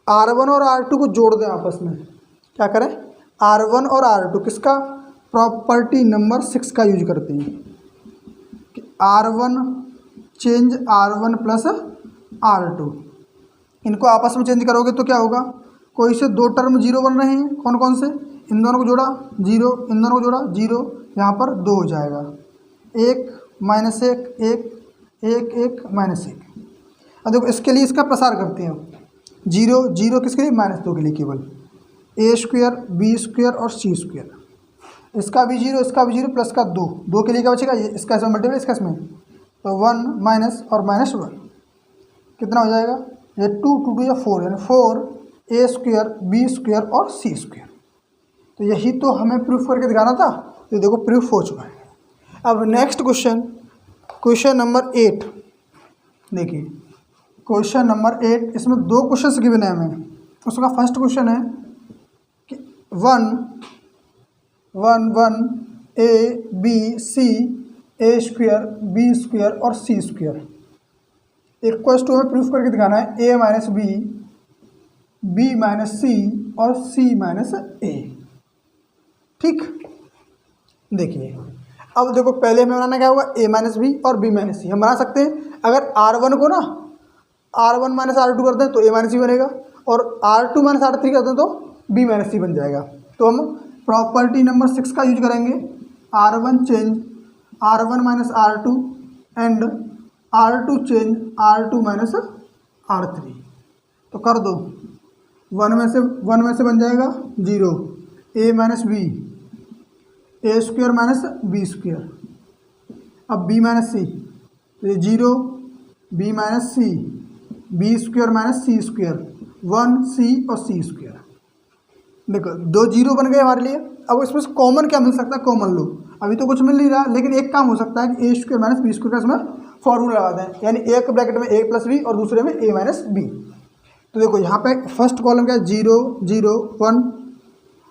R1 और R2 को जोड़ दें आपस में, क्या करें, R1 और R2 किसका, प्रॉपर्टी नंबर 6 का यूज करते हैं कि R1 change R1 plus R2, इनको आपस में चेंज करोगे तो क्या होगा, कोई से 2 टर्म 0 बन रहे हैं, कौन कौन से, इन दोनों को जोड़ा 0, इन दोनों को जोड़ा 0, यहाँ पर 2 हो जाएगा, 1 -1 1 1 1 -1। अब देखो इसके लिए इसका प्रसार करते हैं, 0 0 किसके लिए, -2 के लिए केवल, a स्क्वायर b स्क्वायर और c स्क्वायर, इसका भी 0 इसका भी 0 प्लस का 2 2 के लिए क्या बचेगा, ये इसका इसमें मल्टीप्लाई इसका इसमें, तो 1 माइनस और -1 कितना हो जाएगा, ये 2 2 2 या 4, यानी 4 a स्क्वायर b स्क्वायर और c स्क्वायर। तो यही तो हमें प्रूफ करके दिखाना था। तो देखो प्रूफ हो चुका है। अब नेक्स्ट क्वेश्चन, क्वेश्चन नंबर 8 देखिए, क्वेश्चन नंबर 8, इसमें 2 क्वेश्चन गिवन है हमें। उसका फर्स्ट क्वेश्चन है कि 1 1 1 A B C A square B square और सी स्क्वायर इक्वल्स टू हमें प्रूफ करके दिखाना है ए माइनस बी माइनस सी और सी माइनस ए। ठीक, देखिए अब देखो पहले हमें बनाना क्या होगा, ए माइनस बी और बी माइनस सी। हम बना सकते हैं अगर R1 को ना R1 माइनस R2 कर दें तो ए माइनस सी बनेगा, और R2 माइनस R3 कर दें तो बी माइनस सी बन जाएगा। तो हम प्रॉपर्टी नंबर 6 का यूज करेंगे, R1 change R1 minus R2 and R2 change R2 minus R3। तो कर दो, 1 में से बन जाएगा 0, a minus b a square minus b square. अब बी माइनस सी, तो ये 0 b minus c b square minus c square, 1 c और सी स्क्वायर। देखो 2 0 बन गए हमारे लिए। अब इसमें से कॉमन क्या मिल सकता है, कॉमन लो। अभी तो कुछ मिल नहीं रहा, लेकिन एक काम हो सकता है कि ए स्क्वायर माइनस बी स्क्वायर का इसमें फॉर्मूला लगा दें, यानी एक ब्रैकेट में ए प्लस बी और दूसरे में ए माइनस बी। तो देखो यहाँ पे फर्स्ट कॉलम क्या है, 0 0 1।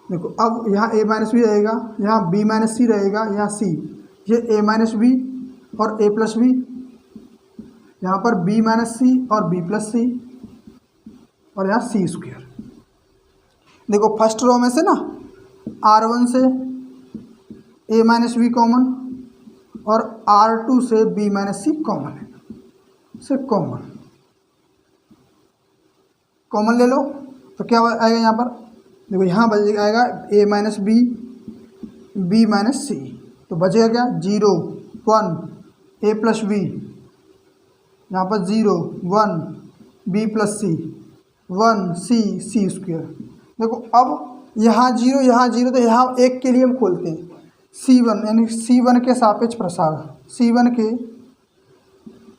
देखो अब यहाँ ए माइनस बी रहेगा, यहाँ बी माइनस सी रहेगा, यहाँ सी, ये ए माइनस बी और ए प्लस बी, यहाँ पर बी माइनस सी और बी प्लस सी, और यहाँ सी स्क्वायर। देखो फर्स्ट रो में से ना R1 से ए माइनस बी कॉमन और R2 से बी माइनस सी कॉमन है, से कॉमन ले लो। तो क्या आएगा यहाँ पर, देखो यहाँ बच आएगा ए माइनस बी माइनस सी। तो बचेगा क्या, 0 1 ए प्लस बी, यहाँ पर 0 1 बी प्लस सी 1 सी स्क्वायर। देखो अब यहाँ 0 तो यहाँ एक के लिए हम खोलते हैं C1, यानी C1 के सापेक्ष प्रसार, C1 के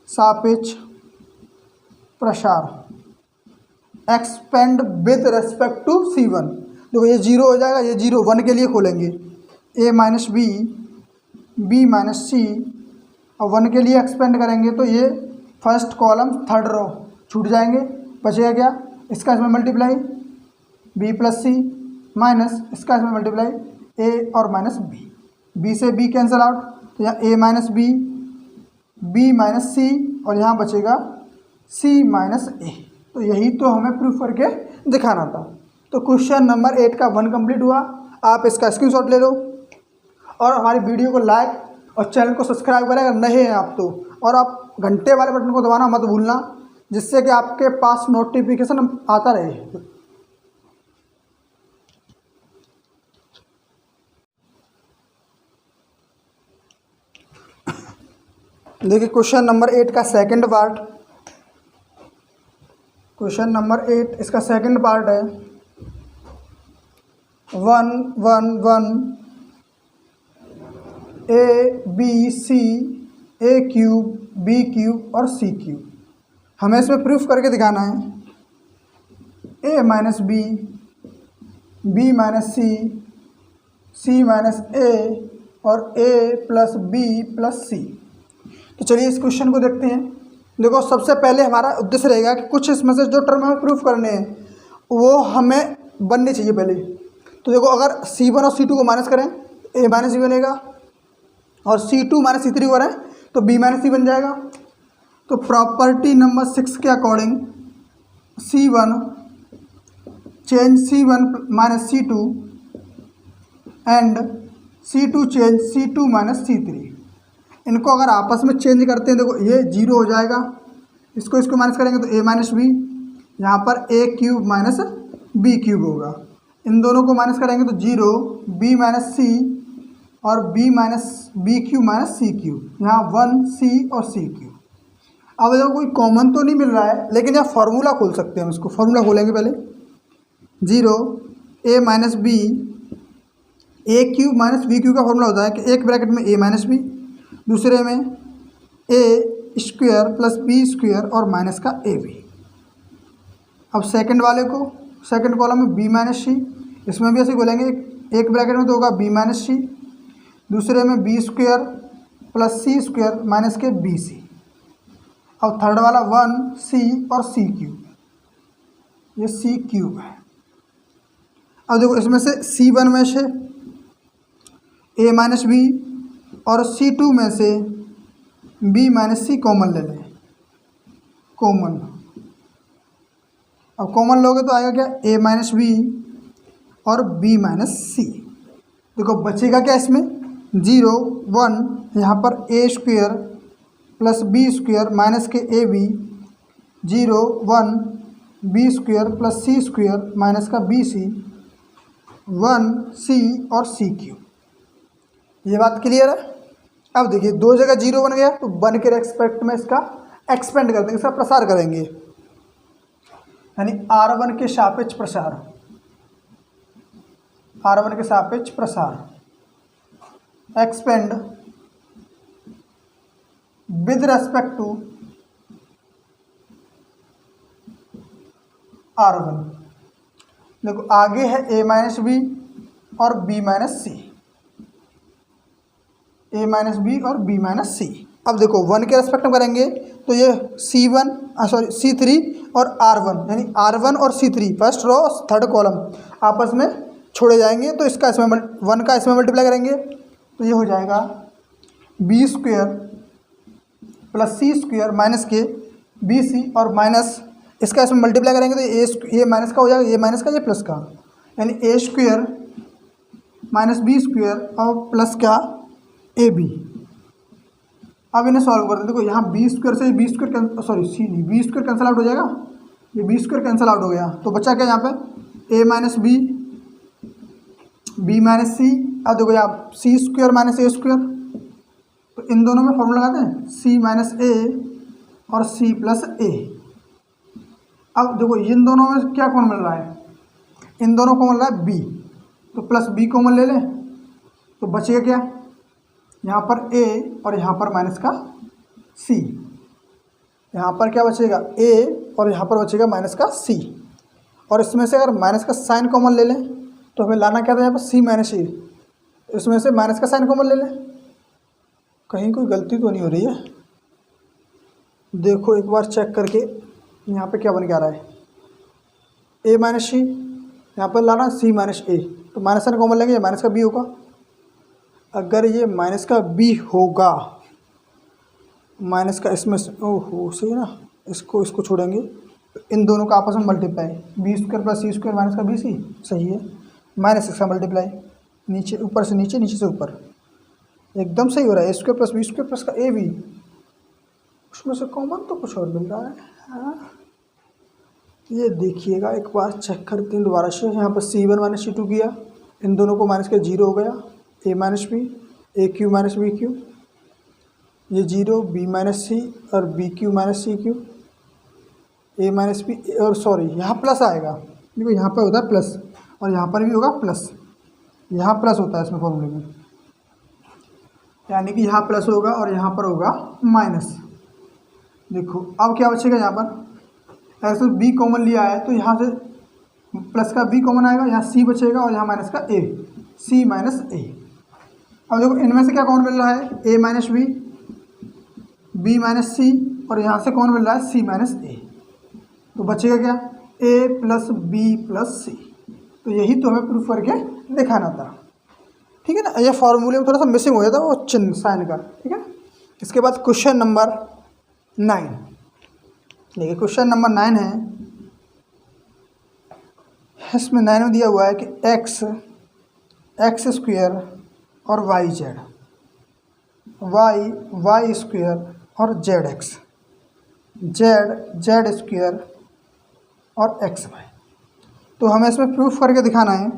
सापेक्ष प्रसार expand with respect to C1। देखो ये 0 हो जाएगा, ये 0 1 के लिए खोलेंगे, ए माइनस बी माइनस सी, और 1 के लिए एक्सपेंड करेंगे तो ये फर्स्ट कॉलम थर्ड रो छूट जाएंगे। बचेगा क्या, इसका इसमें multiply B plus c minus इसका इसमें मल्टीप्लाई ए और माइनस बी से बी कैंसिल आउट, तो यहाँ ए माइनस बी माइनस सी और यहाँ बचेगा सी माइनस ए। तो यही तो हमें प्रूफ करके दिखाना था। तो क्वेश्चन नंबर 8 का 1 कंप्लीट हुआ। आप इसका स्क्रीनशॉट ले लो और हमारी वीडियो को लाइक और चैनल को सब्सक्राइब करें अगर नए हैं आप तो, और आप घंटे वाले बटन को दबाना मत भूलना, जिससे कि आपके पास नोटिफिकेशन आता रहे। देखिए क्वेश्चन नंबर 8 का सेकंड पार्ट, क्वेश्चन नंबर 8 इसका सेकंड पार्ट है 1 1 1 A B C A cube B cube और सी क्यूब। हमें इसमें प्रूफ करके दिखाना है A minus B minus C minus ए और ए प्लस बी प्लस सी। तो चलिए इस क्वेश्चन को देखते हैं। देखो सबसे पहले हमारा उद्देश्य रहेगा कि कुछ इसमें से जो टर्म हमें प्रूफ करने हैं वो हमें बनने चाहिए पहले। तो देखो अगर C1 और C2 को माइनस करें ए माइनस सी बनेगा, और C2 माइनस C3 करें तो बी माइनस सी बन जाएगा। तो प्रॉपर्टी नंबर 6 के according C1 change C1 minus C2 and C2 change C2 minus C3। इनको अगर आपस में चेंज करते हैं, देखो ये 0 हो जाएगा, इसको माइनस करेंगे तो ए माइनस बी, यहाँ पर ए क्यूब माइनस बी क्यूब होगा। इन दोनों को माइनस करेंगे तो 0 बी माइनस सी और बी क्यूब माइनस सी क्यूब, यहाँ 1 सी और सी क्यूब। अब देखो कोई कॉमन तो नहीं मिल रहा है, लेकिन यहाँ फार्मूला खोल सकते हैं हम इसको। फार्मूला खोलेंगे पहले, 0 a minus b A cube minus b cube का फार्मूला होता है कि एक ब्रैकेट में ए माइनस बी, दूसरे में a square plus B square और माइनस का ए बी। अब सेकंड वाले को, सेकंड कॉलम में बी माइनस सी, इसमें भी ऐसे बोलेंगे एक ब्रैकेट में तो होगा बी माइनस सी, दूसरे में B square plus C square minus के बी सी। और थर्ड वाला 1 C और C क्यूब, ये C क्यूब है। अब देखो इसमें से C1 में से A माइनस बी और C2 में से B माइनस सी कॉमन ले लें, कॉमन। अब कॉमन लोगे तो आएगा क्या, A माइनस बी और B माइनस सी। देखो बचेगा क्या इसमें, 0 1, यहाँ पर A square plus B square minus के AB, 0 1 B square plus C square minus का BC, 1 C और C क्यूब। ये बात क्लियर है। अब देखिए दो जगह 0 बन गया तो 1 के रेस्पेक्ट में इसका एक्सपेंड कर देंगे, इसका प्रसार करेंगे, यानी R1 के सापेक्ष प्रसार, R1 के सापेक्ष प्रसार, expand with respect to R1। देखो आगे है A माइनस बी और B minus C, A minus B और B माइनस सी। अब देखो 1 के रेस्पेक्ट में करेंगे तो ये C3 और R1, यानी R1 और C3 first row third column आपस में छोड़े जाएंगे, तो इसका इसमें 1 का इसमें मल्टीप्लाई करेंगे तो ये हो जाएगा B square plus C square minus के BC और माइनस इसका इसमें मल्टीप्लाई करेंगे तो ये माइनस का हो जाएगा, ये माइनस का ये प्लस का, यानी A square minus B square और प्लस क्या AB। अब इन्हें सॉल्व करते हैं। देखो यहाँ बी स्क्वायर से बी स्क्वायर सॉरी सी नहीं बी स्क्वायर कैंसिल आउट हो जाएगा, ये बी स्क्वायर कैंसिल आउट हो गया तो बचा क्या यहाँ पे ए माइनस बी माइनस सी। अब देखो यहाँ सी स्क्वायर माइनस ए स्क्वायर, तो इन दोनों में फॉर्मूला लगाते हैं सी माइनस ए और सी प्लस ए। अब देखो इन दोनों में क्या कौन मिल रहा है, इन दोनों को मिल रहा है बी, तो प्लस बी कॉमन ले लें तो बचेगा क्या, यहाँ पर a और यहाँ पर माइनस का c, यहाँ पर क्या बचेगा a और यहाँ पर बचेगा माइनस का c। और इसमें से अगर माइनस का साइन कॉमन ले लें तो हमें लाना क्या था यहाँ पर c माइनस a, इसमें से माइनस का साइन कॉमन ले लें। कहीं कोई गलती तो नहीं हो रही है, देखो एक बार चेक करके यहाँ पे क्या बन के आ रहा है, a माइनस सी, यहाँ पर लाना c माइनस a, तो माइनस साइन कॉमन लेंगे, ये माइनस का b होगा। अगर ये माइनस का b होगा, माइनस का इसमें ओहो सही है ना, इसको छोड़ेंगे तो इन दोनों का आपस में multiply, B square plus C square minus का बी सी, सही है, माइनस इसका मल्टीप्लाई, नीचे ऊपर से नीचे नीचे से ऊपर, एकदम सही हो रहा है। A square plus B square plus का ए बी, उसमें से कॉमन तो कुछ और मिल रहा है। हाँ ये देखिएगा एक बार चेक करते हैं दोबारा से, यहाँ पर C1 माइनस C2 किया, इन दोनों को माइनस के 0 हो गया, a minus b a q minus b q, ये 0 बी माइनस सी और b q minus c q, a minus B और सॉरी यहाँ प्लस आएगा, देखो यहाँ पर होता है प्लस और यहाँ पर भी होगा प्लस, यहाँ प्लस होता है इसमें फॉर्मूले में, यानी कि यहाँ प्लस होगा और यहाँ पर होगा माइनस। देखो अब क्या बचेगा, यहाँ पर ऐसे बी कॉमन लिया है तो यहाँ से प्लस का बी कॉमन आएगा, यहाँ सी बचेगा और यहाँ माइनस का ए, सी माइनस ए। अब देखो इनमें से क्या कौन मिल रहा है, ए माइनस बी माइनस सी और यहाँ से कौन मिल रहा है, सी माइनस ए, तो बचेगा क्या ए प्लस बी प्लस सी। तो यही तो हमें प्रूफ करके दिखाना था, ठीक है ना। ये फॉर्मूले में थोड़ा सा मिसिंग हो जाता है वो चिन्ह साइन का, ठीक है। इसके बाद क्वेश्चन नंबर 9, देखिए क्वेश्चन नंबर 9 है, इसमें 9 में दिया हुआ है कि एक्स स्क्वेयर और वाई स्क्वेयर और जेड स्क्वेयर और एक्स वाई। तो हमें इसमें प्रूफ करके दिखाना है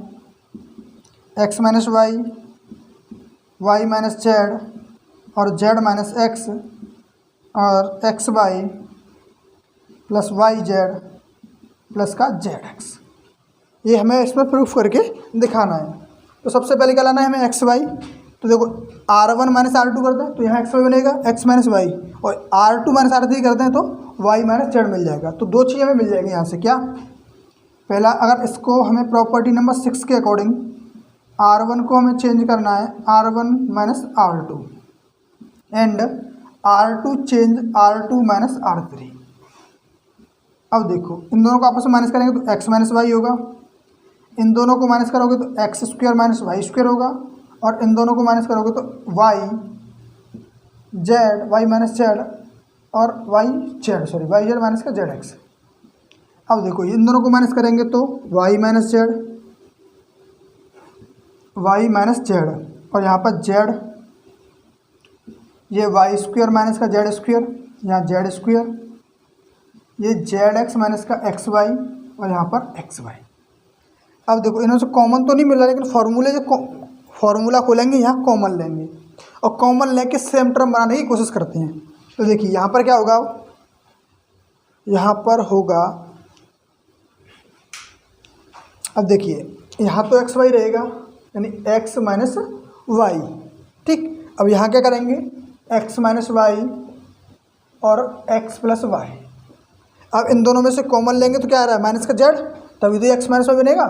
X minus Y minus Z और जेड माइनस एक्स और X Y plus Y Z plus का जेड एक्स, ये हमें इसमें प्रूफ करके दिखाना है। तो सबसे पहले क्या लाना है हमें एक्स वाई, तो देखो R1 माइनस R2 करते हैं तो यहाँ एक्स वाई बनेगा, एक्स माइनस वाई, और R2 माइनस R3 करते हैं तो वाई माइनस जेड मिल जाएगा। तो दो चीज़ें हमें मिल जाएंगी यहाँ से, क्या पहला, अगर इसको हमें प्रॉपर्टी नंबर 6 के अकॉर्डिंग R1 को हमें चेंज करना है R1 minus R2 and R2 change R2 minus R3। अब देखो इन दोनों को आपस में माइनस करेंगे तो x माइनस वाई होगा, इन दोनों को माइनस करोगे तो X square minus Y square होगा, और इन दोनों को माइनस करोगे तो वाई माइनस जेड और वाई जेड माइनस का जेड एक्स। अब देखो इन दोनों को माइनस करेंगे तो वाई माइनस जेड और यहाँ पर जेड, ये वाई स्क्वायर माइनस का जेड स्क्वायर, यहाँ जेड स्क्वायर, ये जेड एक्स माइनस का एक्स वाई और यहाँ पर एक्स वाई। अब देखो इन्होंने से कॉमन तो नहीं मिल रहा, लेकिन फॉर्मूला खोलेंगे यहाँ कॉमन लेंगे और कॉमन लेके सेम टर्म बनाने की कोशिश करते हैं। तो देखिए यहाँ पर क्या होगा, यहाँ पर होगा, अब देखिए यहाँ तो एक्स वाई रहेगा यानी एक्स माइनस वाई, ठीक। अब यहाँ क्या करेंगे, एक्स माइनस वाई और एक्स प्लस वाई। अब इन दोनों में से कॉमन लेंगे तो क्या आ रहा है, माइनस का जेड, तभी तो एक्स माइनस वाई बनेगा।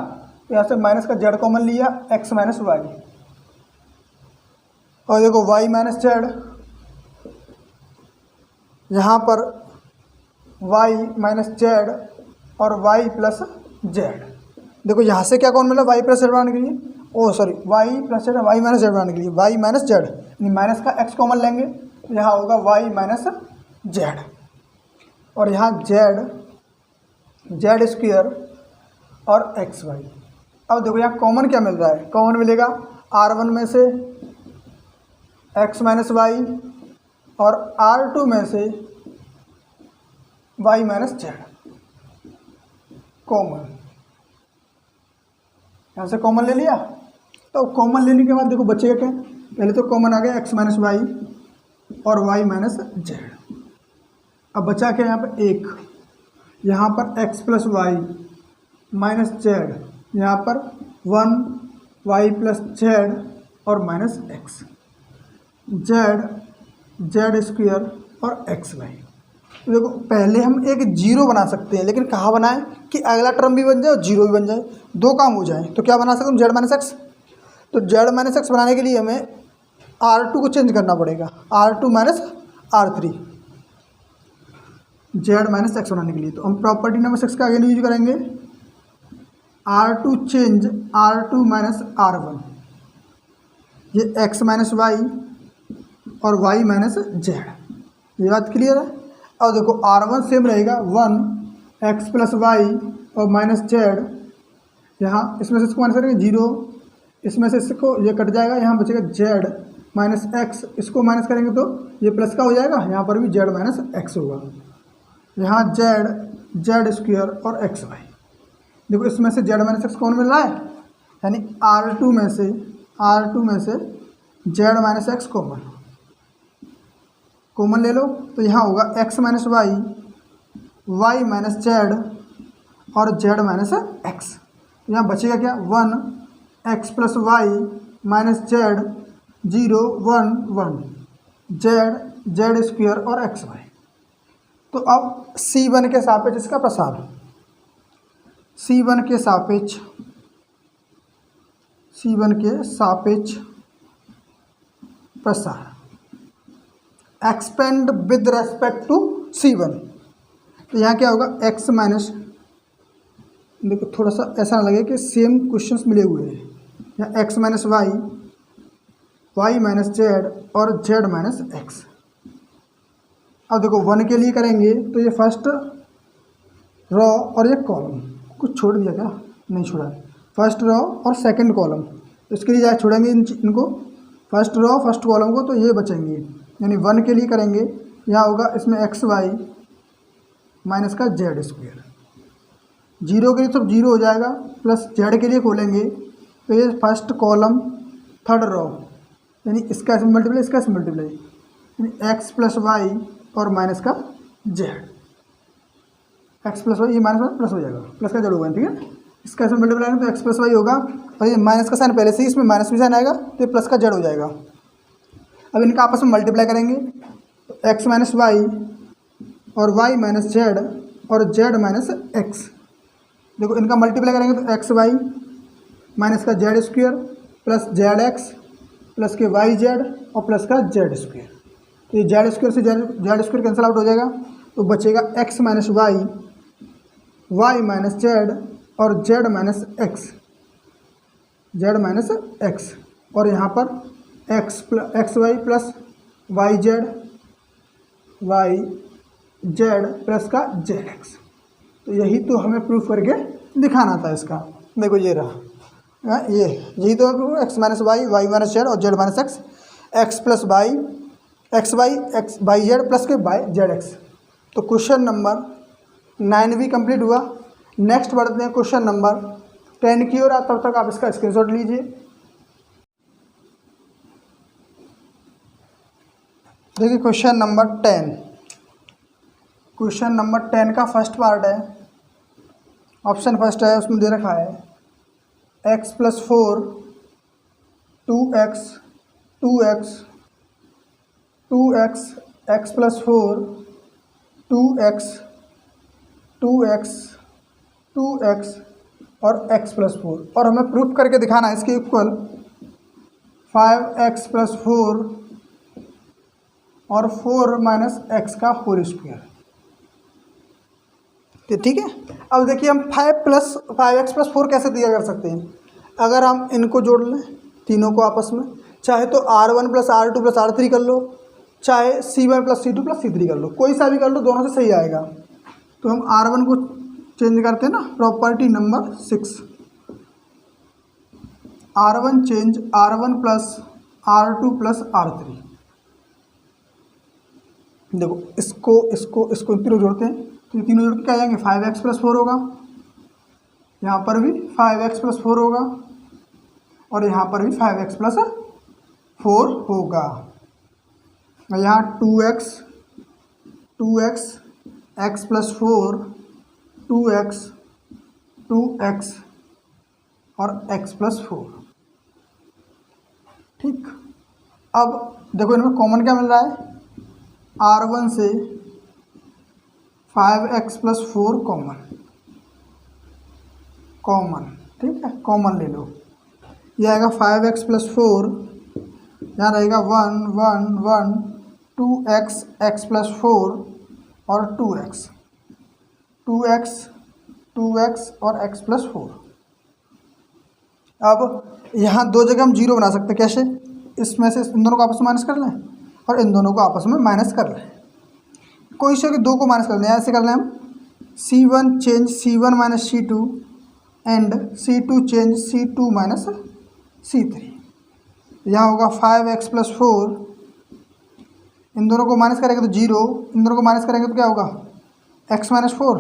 तो यहाँ से माइनस का जेड कॉमन लिया, एक्स माइनस वाई, और देखो वाई माइनस जेड, यहाँ पर वाई माइनस जेड और वाई प्लस जेड। देखो यहाँ से क्या कौन मिला, वाई प्लस जेड बनाने के लिए, Y plus Z, Y minus Z बनाने के लिए वाई माइनस जेड, यानी माइनस का एक्स कॉमन लेंगे तो यहाँ होगा वाई माइनस जेड, और यहाँ जेड स्क्वायर और एक्स वाई। अब देखो यहाँ कॉमन क्या मिल रहा है, कॉमन मिलेगा R1 में से एक्स माइनस वाई और R2 में से वाई माइनस जेड, कॉमन, यहाँ से कॉमन ले लिया। तो कॉमन लेने के बाद देखो बचेगा क्या, पहले तो कॉमन आ गया एक्स माइनस वाई और वाई माइनस जेड। अब बचा क्या यहाँ पर एक, यहाँ पर X plus Y minus Z, यहाँ पर 1 वाई प्लस जेड और माइनस एक्स, जेड स्क्वायर और एक्स वाई। तो देखो पहले हम एक जीरो बना सकते हैं, लेकिन कहाँ बनाएं कि अगला टर्म भी बन जाए और जीरो भी बन जाए, दो काम हो जाए। तो क्या बना सकते हैं, जेड माइनस एक्स। तो जेड माइनस एक्स बनाने के लिए हमें R2 को चेंज करना पड़ेगा, R2 minus R3, Z minus x बनाने के लिए। तो हम प्रॉपर्टी नंबर 6 का अगेन यूज करेंगे, R2 change R2 minus R1, ये एक्स माइनस वाई और वाई माइनस जेड, ये बात क्लियर है। अब देखो R1 सेम रहेगा 1 एक्स प्लस वाई और माइनस जेड, यहाँ इसमें से इसको माइनस करेंगे 0, इसमें से इसको ये कट जाएगा, यहाँ बचेगा जेड माइनस एक्स, इसको माइनस करेंगे तो ये प्लस का हो जाएगा, यहाँ पर भी जेड माइनस एक्स होगा, यहाँ जेड स्क्वायर और एक्स वाई। देखो इसमें से जेड माइनस एक्स कौन मिल रहा है, यानी R2 में से जेड माइनस एक्स कॉमन ले लो। तो यहाँ होगा X minus Y minus Z और जेड माइनस एक्स। यहाँ बचेगा क्या, 1 X plus Y minus Z 0 1 1 Z square और एक्स वाई। तो अब C1 के सापेक्ष इसका प्रसार, C1 के सापेक्ष प्रसार, expand with respect to C1। तो यहाँ क्या होगा, एक्स माइनस, देखो थोड़ा सा ऐसा ना लगे कि सेम क्वेश्चंस मिले हुए हैं, यहाँ X minus Y minus Z और जेड माइनस एक्स। अब देखो 1 के लिए करेंगे तो ये फर्स्ट रो और ये कॉलम, कुछ छोड़ दिया क्या, नहीं छोड़ा, फर्स्ट रो और सेकंड कॉलम, तो इसके लिए जाए छोड़ेंगे इनको, फर्स्ट रो फर्स्ट कॉलम को, तो ये बचेंगे। यानी 1 के लिए करेंगे, यहाँ होगा इसमें एक्स वाई माइनस का जेड स्क्वायर, 0 के लिए तो 0 हो जाएगा, प्लस जेड के लिए खोलेंगे तो ये फर्स्ट कॉलम थर्ड रो, यानी इसका इसमें मल्टीप्लाई, इसका इसमें मल्टीप्लाई, यानी एक्स प्लस वाई और माइनस का जेड, एक्स प्लस वाई, ये माइनस प्लस हो जाएगा, प्लस का जेड होगा, ठीक है। इसका इसमें मल्टीप्लाई तो एक्स प्लस वाई होगा, और ये माइनस का साइन पहले से ही इसमें माइनस भी साइन आएगा, तो ये प्लस का जेड हो जाएगा। अब इनका आपस में मल्टीप्लाई करेंगे, तो एक्स माइनस वाई और वाई माइनस जेड और जेड माइनस एक्स। देखो इनका मल्टीप्लाई करेंगे तो एक्स वाई माइनस का z square plus z x plus के वाई जेड और प्लस का जेड स्क्वायर। तो ये जेड स्क्वायर से जेड स्क्वायर कैंसिल आउट हो जाएगा, तो बचेगा x minus y, y minus Z और Z minus x, z minus x, और यहाँ पर x Y plus Y Z plus का जेड एक्स। तो यही तो हमें प्रूफ करके दिखाना था इसका। देखो ये रहा, ये यही तो x minus y, y minus Z और Z minus x, x plus y, x y Z plus के बाई जेड एक्स। तो क्वेश्चन नंबर 9 भी कंप्लीट हुआ। नेक्स्ट बढ़ते हैं क्वेश्चन नंबर 10 की ओर। तब तक आप इसका स्क्रीनशॉट लीजिए। देखिए क्वेश्चन नंबर 10, क्वेश्चन नंबर 10 का फर्स्ट पार्ट है, ऑप्शन फर्स्ट है, उसमें दे रखा है x plus 4 2x x plus 4 2x और x प्लस 4, और हमें प्रूफ करके दिखाना है इसके इक्वल 5x प्लस 4 और 4 माइनस एक्स का होल स्क्वायर। तो ठीक है, अब देखिए हम 5x प्लस 4 कैसे दिया कर सकते हैं। अगर हम इनको जोड़ लें तीनों को आपस में, चाहे तो R1 plus R2 plus R3 कर लो, चाहे C1 plus C2 plus C3 कर लो, कोई सा भी कर लो, दोनों से सही आएगा। तो हम R1 को चेंज करते हैं ना, property number 6, R1 change R1 plus R2 plus R3। देखो इसको तीनों जोड़ते हैं, तो तीनों जोड़ के क्या आ जाएंगे, 5x प्लस 4 होगा, यहाँ पर भी 5x प्लस 4 होगा, और यहाँ पर भी 5x प्लस 4 होगा। यहाँ 2x x प्लस 4 2x और x प्लस 4। ठीक, अब देखो इनमें कॉमन क्या मिल रहा है, R1 से 5x प्लस 4 कॉमन, ठीक है, कॉमन ले लो। यह आएगा 5x प्लस 4, यहाँ रहेगा 1 1 1 2x x प्लस 4 और 2x और x प्लस 4। अब यहाँ दो जगह हम जीरो बना सकते हैं, कैसे, इसमें से इन दोनों को आपस में माइनस कर लें और इन दोनों को आपस में माइनस कर लें। कोई से दो को माइनस कर लें, ऐसे कर लें हम C1 change C1 minus C2 and C2 change C2 minus C3। यहाँ होगा 5x प्लस 4, इन दोनों को माइनस करेंगे तो 0, इन दोनों को माइनस करेंगे तो क्या होगा, x माइनस 4,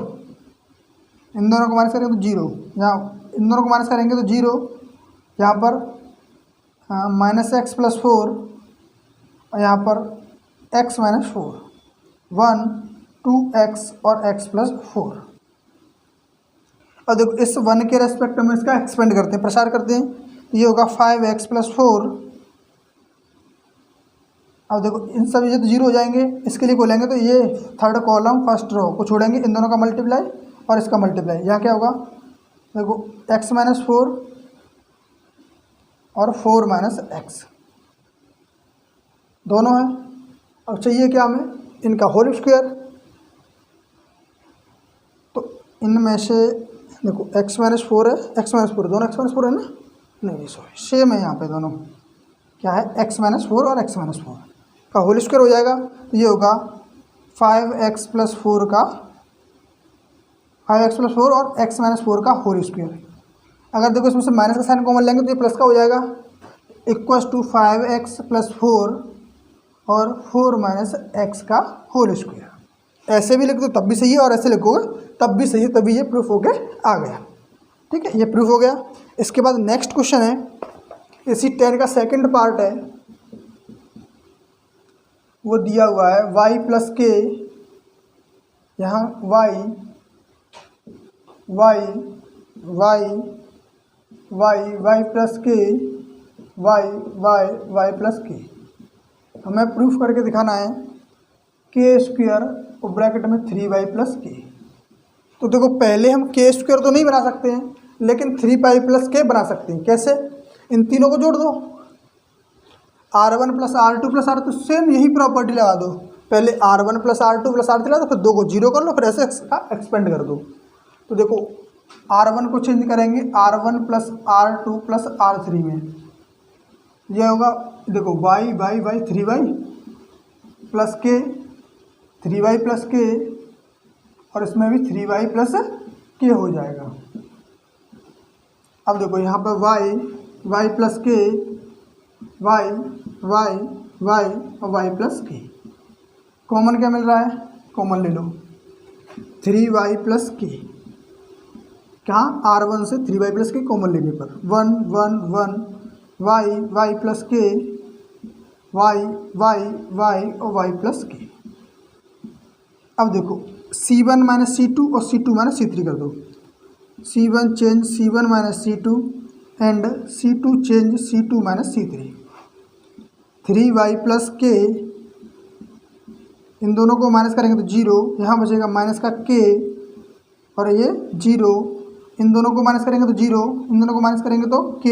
इन दोनों को माइनस करेंगे तो 0, यहाँ इन दोनों को माइनस करेंगे तो 0, यहाँ पर माइनस एक्स प्लस 4 और यहाँ पर x माइनस 4, 1 2x और x प्लस 4। और देखो इस 1 के रेस्पेक्ट में इसका एक्सपेंड करते हैं, प्रसार करते हैं, तो ये होगा 5x प्लस 4। अब देखो इन सभी से तो 0 हो जाएंगे, इसके लिए बोलेंगे तो ये थर्ड कॉलम फर्स्ट रो को छोड़ेंगे, इन दोनों का मल्टीप्लाई और इसका मल्टीप्लाई, यहाँ क्या होगा, देखो x माइनस 4 और 4 माइनस एक्स दोनों हैं। अब चाहिए क्या हमें, इनका होल स्क्वायर। तो इनमें से देखो x माइनस 4 है, x माइनस 4 दोनों x माइनस 4 है ना, नहीं सॉरी सेम है, यहाँ पे दोनों क्या है, x माइनस 4 और x माइनस 4 का होल स्क्वायर हो जाएगा। तो ये होगा 5x प्लस 4 का 5x प्लस 4 और x माइनस 4 का होल स्क्वायर। अगर देखो इसमें से माइनस का साइन कॉमन लेंगे तो ये प्लस का हो जाएगा, इक्वल्स टू 5x प्लस 4 और 4 माइनस एक्स का होल स्क्वायर। ऐसे भी लिख दो तब भी सही है और ऐसे लिखोगे तब भी सही है, तभी ये प्रूफ होके आ गया। ठीक है, ये प्रूफ हो गया। इसके बाद नेक्स्ट क्वेश्चन है, इसी 10 का सेकंड पार्ट है, वो दिया हुआ है y प्लस के, यहाँ y प्लस के y प्लस के। हमें प्रूफ करके दिखाना है के स्क्वायर और ब्रैकेट में 3y प्लस के। तो देखो पहले हम के स्क्वायर तो नहीं बना सकते हैं, लेकिन 3y प्लस के बना सकते हैं। कैसे, इन तीनों को जोड़ दो, R1 plus R2 plus R2 same यही प्रॉपर्टी लगा दो। पहले R1 plus R2 plus R3 लगा दो, फिर 2 को 0 कर लो, फिर ऐसे एक्सपेंड कर दो। तो देखो R1 को चेंज करेंगे R1 plus R2 plus R3 में, यह होगा देखो y 3y प्लस के 3y प्लस के, और इसमें भी 3y प्लस के हो जाएगा। अब देखो यहाँ पर y प्लस के, y और y प्लस के, कॉमन क्या मिल रहा है, कॉमन ले लो 3y प्लस के, कहाँ R1 से 3y प्लस के कॉमन लेने पर 1 1 1 y प्लस के, y और y प्लस के। अब देखो C1 माइनस C2 और C2 माइनस C3 कर दो, C1 change C1 minus C2 and C2 change C2 minus C3। 3y plus के, इन दोनों को माइनस करेंगे तो 0, यहाँ बचेगा माइनस का k और ये 0, इन दोनों को माइनस करेंगे तो 0, इन दोनों को माइनस करेंगे तो k,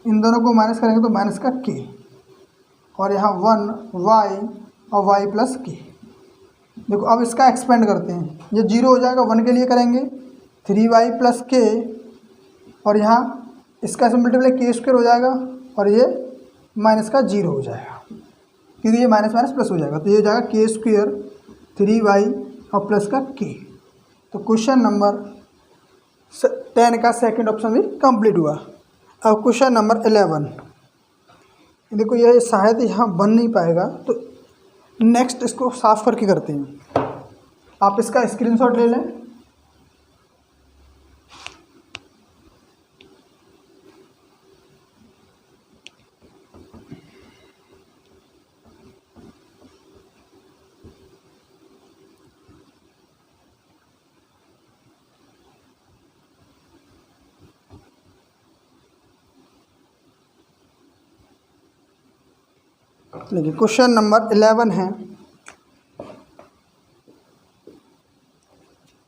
इन दोनों को माइनस करेंगे तो माइनस का k, और यहाँ 1 y और y प्लस के। देखो अब इसका एक्सपेंड करते हैं, ये 0 हो जाएगा, 1 के लिए करेंगे 3y प्लस के, और यहाँ इसका मल्टीप्लाई k स्क्वायर हो जाएगा, और ये माइनस का 0 हो जाएगा, क्योंकि ये माइनस माइनस प्लस हो जाएगा, तो ये हो जाएगा k स्क्वायर 3y और प्लस का k। तो क्वेश्चन नंबर 10 का सेकंड ऑप्शन भी कंप्लीट हुआ। अब क्वेश्चन नंबर 11, देखो ये शायद यहाँ बन नहीं पाएगा, तो नेक्स्ट इसको साफ करके करते हैं। आप इसका स्क्रीनशॉट ले लें। देखिए क्वेश्चन नंबर 11 है,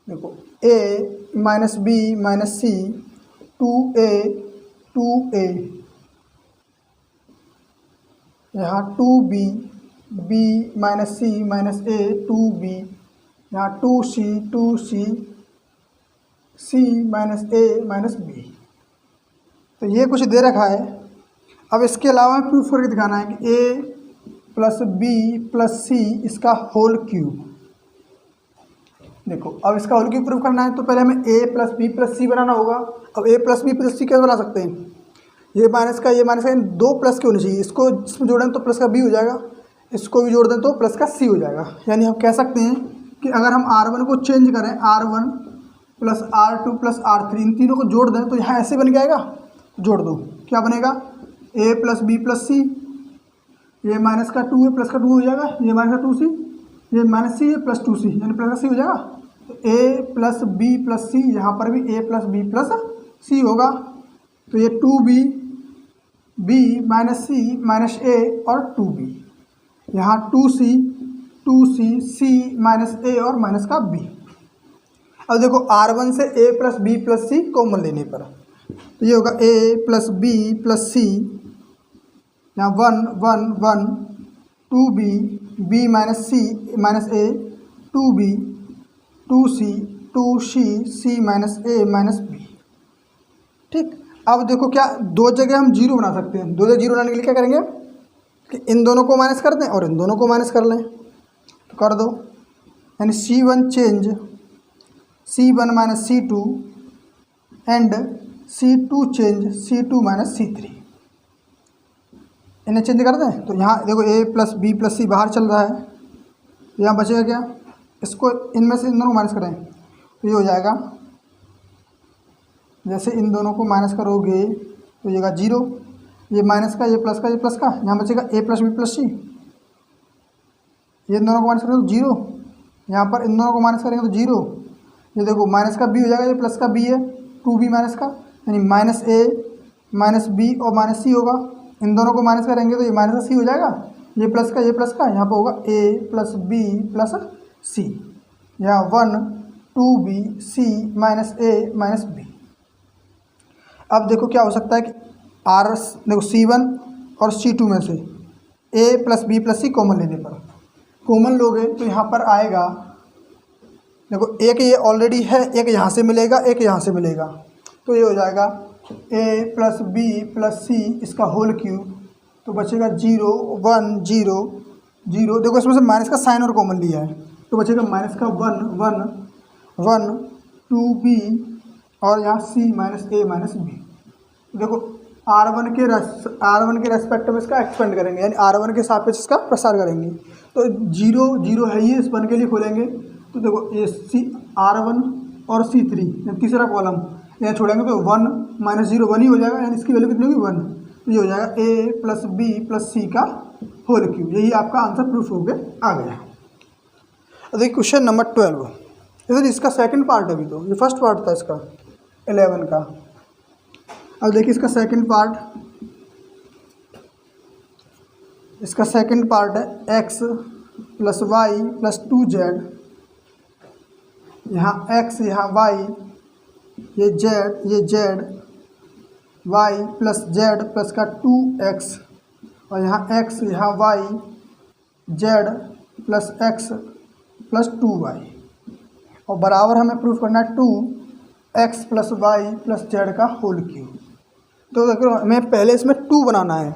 देखो a minus B minus C 2a यहाँ 2b, b minus C minus a 2b, यहाँ 2c c minus a minus b। तो ये कुछ दे रखा है। अब इसके अलावा प्रूफ करके दिखाना है कि a प्लस बी प्लस सी इसका होल क्यूब। देखो अब इसका होल क्यूब प्रूफ करना है, तो पहले हमें a प्लस बी प्लस सी बनाना होगा। अब a प्लस बी प्लस सी कैसे बना सकते हैं, ये माइनस का दो प्लस के होने चाहिए, इसको इसमें जोड़ें तो प्लस का b हो जाएगा, इसको भी जोड़ दें तो प्लस का c हो जाएगा। यानी हम कह सकते हैं कि अगर हम R1 को चेंज करें, R1 plus R2 plus R3, इन तीनों को जोड़ दें तो यहाँ ऐसे बन जाएगा। जोड़ दो, क्या बनेगा, a प्लस बी प्लस सी, ये माइनस का 2 है प्लस का 2 हो जाएगा, ये माइनस का 2c, ये माइनस सी है प्लस 2c, यानी प्लस का c हो जाएगा। तो a plus B plus C, यहाँ पर भी a plus B plus C होगा, तो ये 2b b minus C minus a और 2b, यहाँ 2c c माइनस a और माइनस का b। अब देखो R1 से a plus B plus C common लेने पर, तो ये होगा a plus B plus C, यहाँ 1 1 1 2b b minus C minus a 2b 2c c minus a minus b। ठीक, अब देखो क्या दो जगह हम जीरो बना सकते हैं। दो जगह जीरो बनाने के लिए क्या करेंगे कि इन दोनों को माइनस कर दें और इन दोनों को माइनस कर लें, तो कर दो, यानी c1 change c1 minus c2 and c2 change c2 minus c3, इन्हें चेंज कर दें। तो यहाँ देखो a प्लस बी प्लस सी बाहर चल रहा है, तो यहाँ बचेगा क्या, इसको इनमें से इन दोनों को माइनस करें तो ये हो जाएगा, जैसे इन दोनों को माइनस करोगे तो ये होगा 0, ये माइनस का ये प्लस का ये प्लस का, यहाँ बचेगा a प्लस बी प्लस सी, ये इन दोनों को माइनस करेंगे तो 0, यहाँ पर इन दोनों को माइनस करेंगे तो 0, ये देखो माइनस का b हो जाएगा, ये प्लस का b है 2b माइनस का, यानी माइनस a माइनस b और माइनस c होगा। इन दोनों को माइनस करेंगे तो ये माइनस का c हो जाएगा, ये प्लस का, यहाँ पर होगा a plus b plus c, यहाँ 1 2b c minus a minus b। अब देखो क्या हो सकता है कि देखो c1 और c2 में से ए plus B plus C common लेने पर, कॉमन लोगे तो यहाँ पर आएगा, देखो एक ये ऑलरेडी है, एक यहाँ से मिलेगा, एक यहाँ से मिलेगा, तो ये हो जाएगा ए प्लस बी प्लस सी इसका होल क्यूब, तो बचेगा 0 1 0 0। देखो इसमें से माइनस का साइन और कॉमन लिया है, तो बचेगा माइनस का 1 1 1 2b और यहाँ c minus a minus b। देखो R1 के रेस्पेक्ट में इसका एक्सपेंड करेंगे, यानी R1 के सापेक्ष इसका प्रसार करेंगे, तो 0 0 है ये, इस 1 के लिए खोलेंगे, तो देखो ये सी R1 और C3 तीसरा कॉलम यहाँ छोड़ेंगे तो 1 माइनस 0 1 ही हो जाएगा, यानी इसकी वैल्यू कितनी होगी 1, तो ये हो जाएगा a प्लस बी प्लस सी का होल क्यूब। यही आपका आंसर प्रूफ हो गया आ गया। अब देखिए क्वेश्चन नंबर 12, इधर इसका सेकंड पार्ट है, अभी तो ये फर्स्ट पार्ट था इसका 11 का। अब देखिए इसका सेकंड पार्ट है x plus Y plus 2z, यहाँ x यहाँ y, ये z y plus z plus का 2x, और यहाँ x यहाँ y z plus x plus 2y, और बराबर हमें प्रूफ करना है 2x plus Y plus z का होल क्यूब। तो देखो हमें पहले इसमें 2 बनाना है,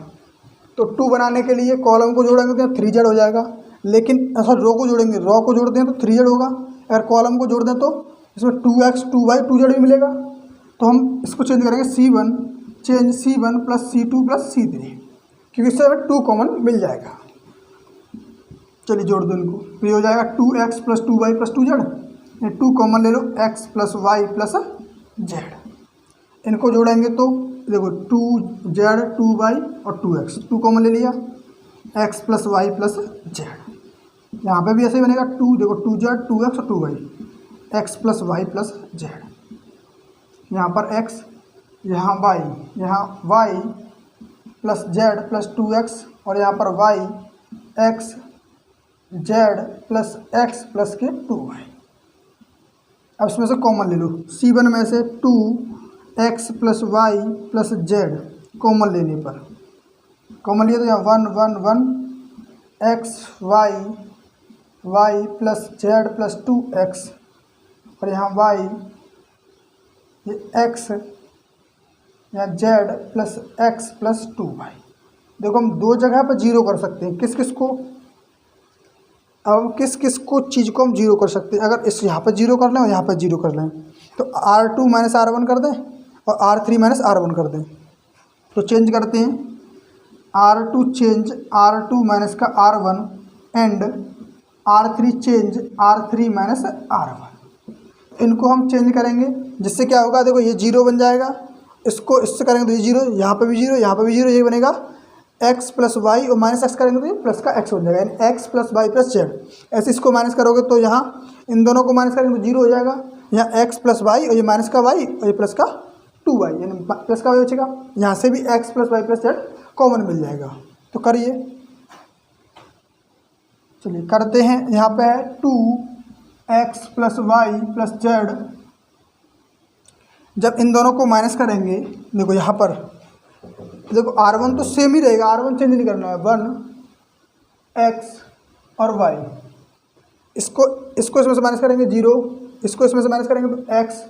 तो 2 बनाने के लिए कॉलम को जोड़ेंगे तो 3z हो जाएगा, लेकिन ऐसा रो को जोड़ेंगे, रो को जोड़ते हैं तो 3z होगा, अगर कॉलम को जोड़ दें तो इसमें 2x 2y 2z भी मिलेगा, तो हम इसको चेंज करेंगे C1 plus C2 plus C3, क्योंकि इससे हमें 2 कॉमन मिल जाएगा। चलिए जोड़ दो इनको, तो ये हो जाएगा 2x plus 2y plus 2z, 2 common ले लो x plus Y plus z, इनको जोड़ेंगे तो देखो 2z 2y और 2x 2 कॉमन ले लिया, x plus Y plus z, यहाँ पे भी ऐसे ही बनेगा 2, देखो 2z 2x और 2y, x plus Y plus z, यहाँ पर x यहाँ y plus z plus 2x, और यहाँ पर y x z plus x plus के 2y। अब इसमें से कॉमन ले लो, C1 में से 2x plus Y plus z common लेने पर, कॉमन लिया तो यहाँ 1 1 1 x y plus z plus 2x, और यहाँ y ये x यहाँ z plus x plus 2y। देखो हम दो जगह पर जीरो कर सकते हैं, किस को, अब किस को चीज़ को हम जीरो कर सकते हैं, अगर इस यहाँ पर जीरो कर लें और यहाँ पर जीरो कर लें, तो R2 माइनस R1 कर दें और R3 माइनस R1 कर दें, तो चेंज करते हैं, R2 चेंज R2 माइनस का R1 and R3 change R3 minus R1, इनको हम चेंज करेंगे, जिससे क्या होगा, देखो ये जीरो बन जाएगा, इसको इससे करेंगे तो ये जीरो, यहाँ पर भी जीरो, यहाँ पर भी जीरो, ये बनेगा x प्लस वाई और माइनस एक्स करेंगे तो ये प्लस का x हो जाएगा, यानी x plus Y plus Z. ऐसे इसको माइनस करोगे तो यहाँ इन दोनों को माइनस करेंगे तो जीरो हो जाएगा, यहाँ x प्लस वाई और ये माइनस का y और ये प्लस का 2y, यानी प्लस का y बचेगा, यहाँ से भी x plus Y plus z common मिल जाएगा। तो करिए, चलिए करते हैं, यहाँ पे है 2x plus Y plus Z, जब इन दोनों को माइनस करेंगे, देखो यहाँ पर देखो R1 तो सेम ही रहेगा, R1 चेंज नहीं करना है, 1x और y, इसको इसमें से माइनस करेंगे 0, इसको इसमें से माइनस करेंगे तो x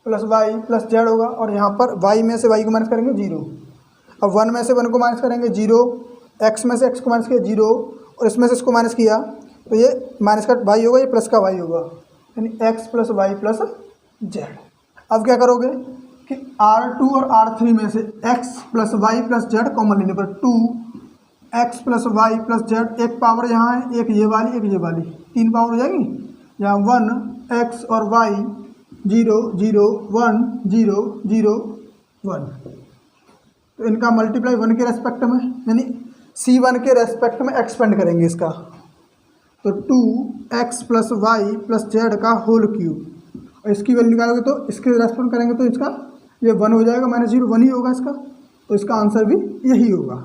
plus Y plus z होगा, और यहाँ पर y में से y को माइनस करेंगे 0, अब 1 में से 1 को माइनस करेंगे 0, x में से x को माइनस किया 0, और इसमें से इसको माइनस किया तो ये माइनस का y होगा, ये प्लस का y होगा, यानी x plus Y plus z. अब क्या करोगे कि R2 और R3 में से x plus Y plus z common लेने पर 2x plus Y plus z, एक पावर यहाँ है, एक ये वाली 3 पावर हो जाएगी, यहाँ 1x और y 0 0 1 0 0 1, तो इनका मल्टीप्लाई 1 के रेस्पेक्ट में, यानी C1 के रेस्पेक्ट में एक्सपेंड करेंगे इसका, तो 2x plus Y plus z का होल क्यूब, और इसकी वैल्यू निकालोगे तो इसके रेस्पेक्ट करेंगे तो इसका ये 1 हो जाएगा, माइनस 0 1 ही होगा इसका, तो इसका आंसर भी यही होगा।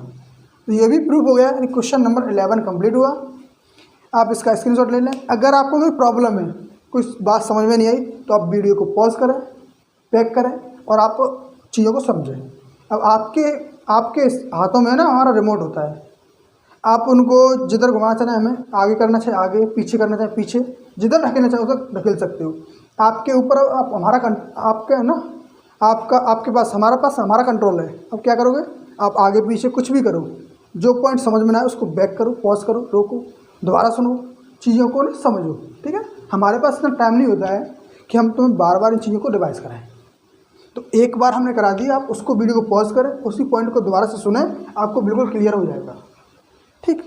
तो ये भी प्रूफ हो गया, यानी क्वेश्चन नंबर 11 कंप्लीट हुआ। आप इसका स्क्रीनशॉट ले लें। अगर आपको कोई प्रॉब्लम है, कोई बात समझ में नहीं आई, तो आप वीडियो को पॉज करें, बैक करें और आप चीज़ों को समझें। अब आपके हाथों में ना हमारा रिमोट होता है, आप उनको जिधर घुमाना चाहें, हमें आगे करना चाहे आगे, पीछे करना चाहे पीछे, जिधर ढकेलना चाहे उधर ढकेल सकते हो। आपके ऊपर आप हमारा आपका है ना, आपके पास हमारा कंट्रोल है। अब क्या करोगे, आप आगे पीछे कुछ भी करो, जो पॉइंट समझ में ना आए उसको बैक करो, पॉज करो, रोको, दोबारा सुनो, चीज़ों को ना समझो। ठीक है, हमारे पास इतना टाइम नहीं होता है कि हम तुम्हें बार बार इन चीज़ों को रिवाइज कराएं। तो एक बार हमने करा दिया, आप उसको वीडियो को पॉज करें, उसी पॉइंट को दोबारा से सुने, आपको बिल्कुल क्लियर हो जाएगा। ठीक,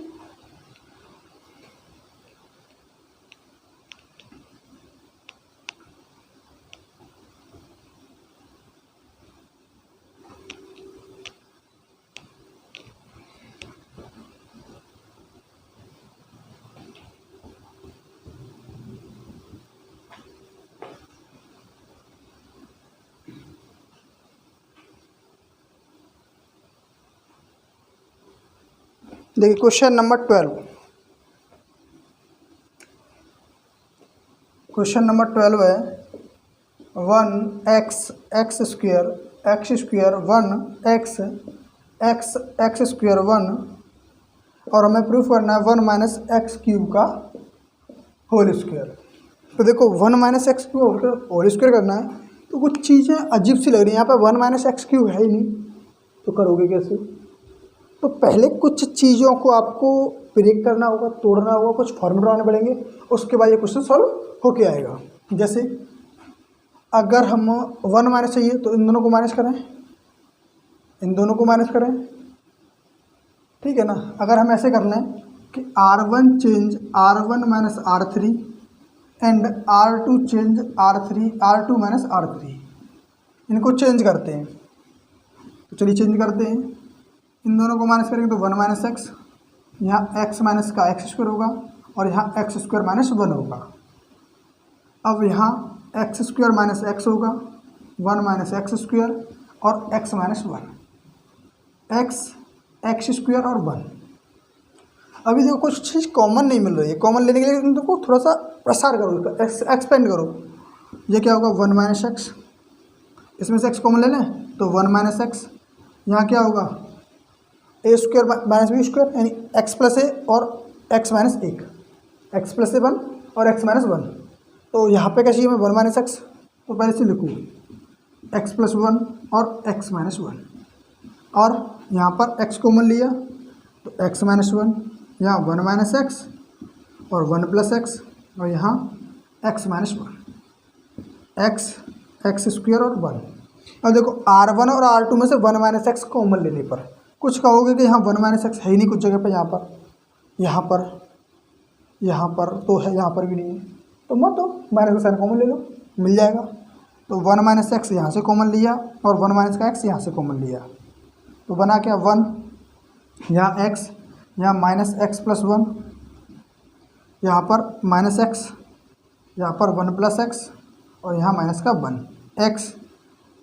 देखिए क्वेश्चन नंबर 12। क्वेश्चन नंबर 12 है 1x x square 1x x square 1, और हमें प्रूफ करना है 1 माइनस एक्स क्यूब का होल स्क्वायर। तो देखो 1 minus x cube whole square करना है, तो कुछ चीज़ें अजीब सी लग रही हैं। यहाँ पर 1 माइनस एक्स क्यूब है ही नहीं, तो करोगे कैसे? तो पहले कुछ चीज़ों को आपको ब्रेक करना होगा, तोड़ना होगा, कुछ फॉर्मूला बनाने पड़ेंगे, उसके बाद ये क्वेश्चन सॉल्व होके आएगा। जैसे अगर हम 1 माइनस चाहिए तो इन दोनों को माइनस करें, इन दोनों को माइनस करें, ठीक है ना। अगर हम ऐसे कर लें कि R1 change R1 minus R3 and R2 change R2 minus R3, इनको चेंज करते हैं। तो चलिए चेंज करते हैं, इन दोनों को माइनस करेंगे तो 1 माइनस एक्स, यहाँ एक्स माइनस का एक्स स्क्वायर होगा और यहाँ एक्स स्क्वायर माइनस 1 होगा। अब यहाँ एक्स स्क्वायर माइनस एक्स होगा, 1 माइनस एक्स स्क्वायर और एक्स माइनस 1, एक्स स्क्वायर और 1। अभी देखो कुछ चीज़ कॉमन नहीं मिल रही है, कॉमन लेने के लिए इन को थोड़ा सा प्रसार करो, एक्सपेंड करो। ये क्या होगा 1 माइनस एक्स, इसमें से एक्स कॉमन ले लें तो 1 माइनस एक्स, यहाँ क्या होगा ए स्क्वायर माइनस बी स्क्वायर, यानी एक्स प्लस ए और एक्स माइनस 1, एक्स प्लस ए 1 और एक्स माइनस 1। तो यहाँ पे क्या चाहिए मैं 1 माइनस एक्स, तो पहले से लिखूँ एक्स प्लस 1 और एक्स माइनस 1, और यहाँ पर एक्स कॉमन लिया तो एक्स माइनस 1, यहाँ 1 माइनस एक्स और 1 प्लस एक्स, और यहाँ एक्स माइनस 1, एक्स स्क्वायर और 1। अब देखो R1 और R2 में से 1 माइनस एक्स कॉमन लेने पर कुछ कहोगे कि यहाँ 1 माइनस एक्स है ही नहीं कुछ जगह पर, यहाँ पर तो है, यहाँ पर भी नहीं है, तो मत दो, माइनस का साइन कॉमन ले लो, मिल जाएगा। तो 1 माइनस एक्स यहाँ से कॉमन लिया और 1 माइनस का एक्स यहाँ से कॉमन लिया, तो बना क्या 1, यहाँ एक्स, यहाँ माइनस एक्स प्लस 1, यहाँ पर माइनस एक्स, यहाँ पर 1 प्लस एक्स और यहाँ माइनस का 1,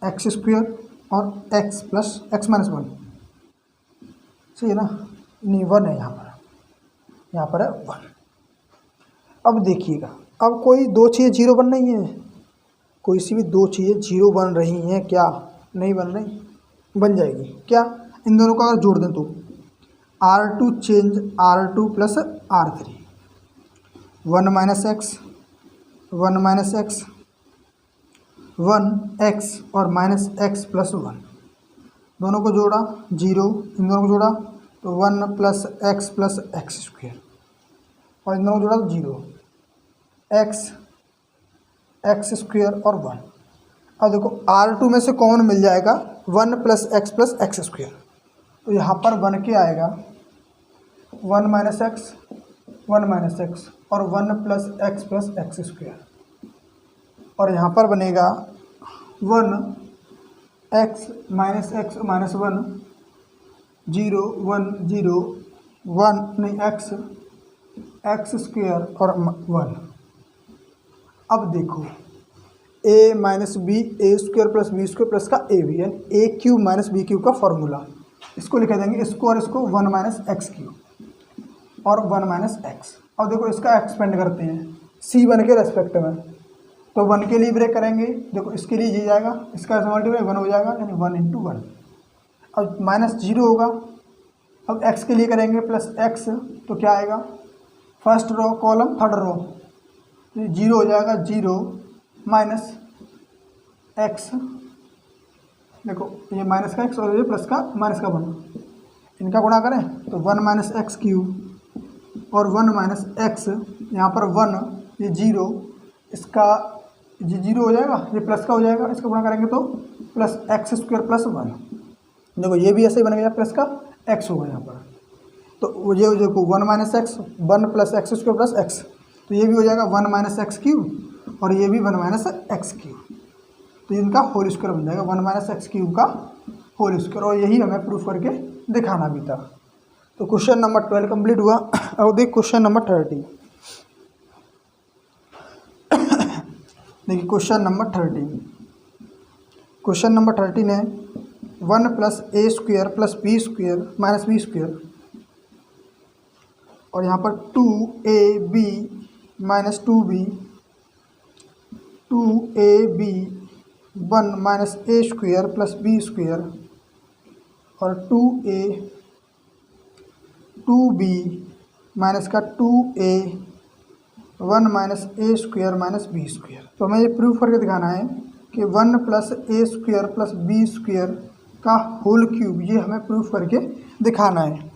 एक्स स्क्वायर और एक्स प्लस एक्स माइनस 1, सही है ना। नहीं 1 है यहाँ पर है 1। अब देखिएगा, अब कोई दो चीज़ें जीरो बन रही हैं, कोई सी भी दो चीज़ें जीरो बन रही हैं क्या? नहीं बन रही, बन जाएगी क्या? इन दोनों का अगर जोड़ दें तो R2 change R2 plus R3, 1 minus x 1 minus x 1 x और माइनस एक्स प्लस 1, दोनों को जोड़ा 0, इन दोनों को जोड़ा तो 1 प्लस एक्स स्क्वायर, और इन दोनों को जोड़ा तो 0, एक्स स्क्वायर और 1। अब देखो R2 में से कॉमन मिल जाएगा 1 प्लस एक्स स्क्वायर, तो यहाँ पर बन के आएगा 1 माइनस एक्स और 1 प्लस एक्स स्क्वायर, और यहाँ पर बनेगा 1 एक्स माइनस 1, 0 1 0 1 नहीं एक्स स्क्वायर और 1। अब देखो a minus b a square plus B square plus का ए बी, यानी a cube minus b cube का फॉर्मूला, इसको लिखा देंगे इसको और इसको 1 माइनस एक्स क्यूब और 1 माइनस एक्स। अब देखो इसका एक्सपेंड करते हैं C1 के रेस्पेक्ट में, तो 1 के लिए ब्रेक करेंगे, देखो इसके लिए ये जाएगा, इसका मल्टीप्लाई 1 हो जाएगा, यानी 1 × 1। अब माइनस 0 होगा अब x के लिए करेंगे प्लस x, तो क्या आएगा, first row column third row, तो 0 हो जाएगा, 0 माइनस x, देखो ये माइनस का x और ये प्लस का माइनस का 1, इनका गुणा करें तो 1 माइनस एक्स क्यूब और 1 माइनस एक्स, यहाँ पर 1, ये 0, इसका ये 0 हो जाएगा, ये प्लस का हो जाएगा, इसका गुणा करेंगे तो प्लस एक्स स्क्वायर प्लस 1, देखो ये भी ऐसे ही बन गया, प्लस का x होगा यहाँ पर, तो ये देखो 1 minus x, 1 plus x square plus x, तो ये भी हो जाएगा 1 माइनस एक्स क्यूब और ये भी 1 माइनस एक्स क्यूब, तो इनका होल स्क्वायर बन जाएगा 1 माइनस एक्स क्यूब का होल स्क्वायर, और यही हमें प्रूफ करके दिखाना भी था। तो क्वेश्चन नंबर 12 कंप्लीट हुआ। अब देख क्वेश्चन नंबर 13, देखिए क्वेश्चन नंबर 13, क्वेश्चन नंबर 13 है 1 प्लस ए square plus B square minus b square, और यहाँ पर 2ab minus 2b, 2ab 1 minus a square plus B square, और 2a 2b माइनस का 2a 1 minus a square minus b square. तो हमें ये proof करके दिखाना है कि 1 प्लस ए स्क्वायर प्लस बी स्क्वायर का होल क्यूब, ये हमें प्रूफ करके दिखाना है।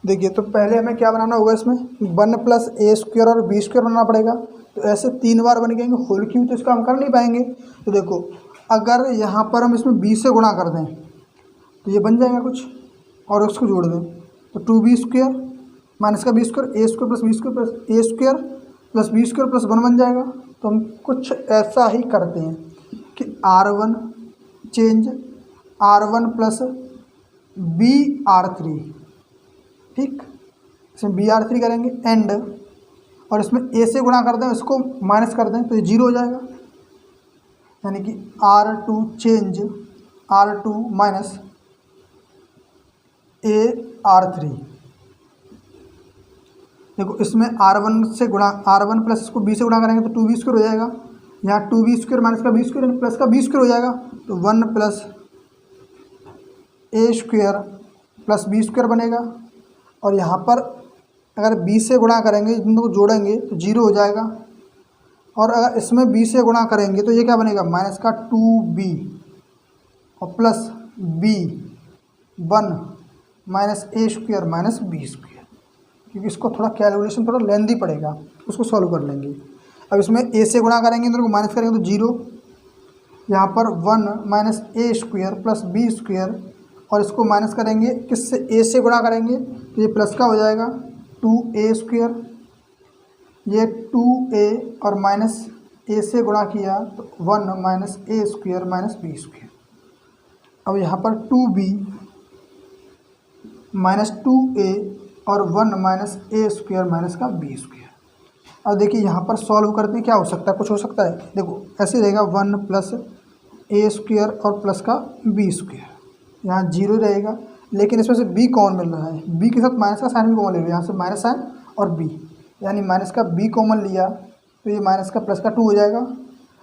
देखिए तो पहले हमें क्या बनाना होगा, इसमें 1 प्लस ए स्क्वायर और बी स्क्वायर बनाना पड़ेगा, तो ऐसे 3 बार बन जाएंगे होल क्यूब, तो इसका हम कर नहीं पाएंगे। तो देखो अगर यहाँ पर हम इसमें बी से गुणा कर दें तो ये बन जाएगा कुछ, और उसको जोड़ दें तो 2b स्क्वायर माइनस का b square, a square plus B square plus A square plus B square plus 1 बन जाएगा। तो हम कुछ ऐसा ही करते हैं कि R1 change R1 plus BR3, ठीक, इसमें BR3 करेंगे एंड, और इसमें ए से गुणा कर दें, इसको माइनस कर दें तो ये 0 हो जाएगा, यानी कि R2 change R2 minus AR3। देखो इसमें R1 से गुणा, R1 प्लस इसको B से गुणा करेंगे तो 2b स्क्वायर हो जाएगा, यहाँ 2b स्क्वायर माइनस का बी स्क्वायर प्लस का बी स्क्वायर हो जाएगा, तो 1 प्लस ए स्क्वायर प्लस बी स्क्वायर बनेगा, और यहाँ पर अगर b से गुणा करेंगे, इन दोनों को जोड़ेंगे तो 0 हो जाएगा, और अगर इसमें b से गुणा करेंगे तो ये क्या बनेगा, माइनस का 2b और plus b 1 minus a square minus b square, क्योंकि इसको थोड़ा कैलकुलेशन थोड़ा लेंदी पड़ेगा, उसको सॉल्व कर लेंगे। अब इसमें a से गुणा करेंगे, दोनों को माइनस करेंगे तो 0, यहाँ पर 1 minus a square plus B square, और इसको माइनस करेंगे किससे, a से गुणा करेंगे तो ये प्लस का हो जाएगा 2a स्क्वायर, ये 2a और माइनस a से गुणा किया तो 1 minus a square minus b square. अब यहाँ पर 2b माइनस 2a और 1 माइनस ए स्क्वायर माइनस का बी स्क्वायर। अब देखिए यहाँ पर सॉल्व करते हैं, क्या हो सकता है, कुछ हो सकता है, देखो ऐसे रहेगा 1 प्लस ए स्क्वायर और प्लस का बी स्क्वायर, यहाँ 0 रहेगा, लेकिन इसमें से b कॉमन मिल रहा है, b के साथ माइनस का साइन भी कॉमन ले रहे हैं, यहाँ से माइनस साइन और b, यानी माइनस का b कॉमन लिया तो ये माइनस का प्लस का 2 हो जाएगा,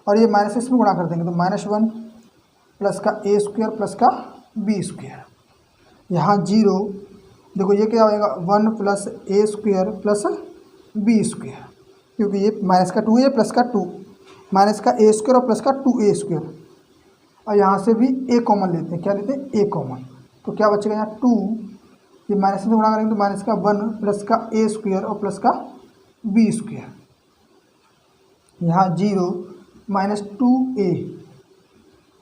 और ये माइनस इसमें गुणा कर देंगे तो -1 प्लस का ए स्क्वायर प्लस का बी स्क्वायर, यहाँ 0, देखो ये क्या होएगा 1 प्लस ए स्क्वायर प्लस बी स्क्वायर, क्योंकि ये माइनस का 2 है प्लस का 2, माइनस का ए स्क्वायर और प्लस का 2a स्क्वायर, और यहाँ से भी a कॉमन लेते हैं, क्या लेते हैं a कॉमन, तो क्या बचेगा यहाँ 2, ये माइनस में गुणा करेंगे तो माइनस का 1 प्लस का a स्क्वायर और प्लस का b स्क्वायर, यहाँ 0 माइनस 2a,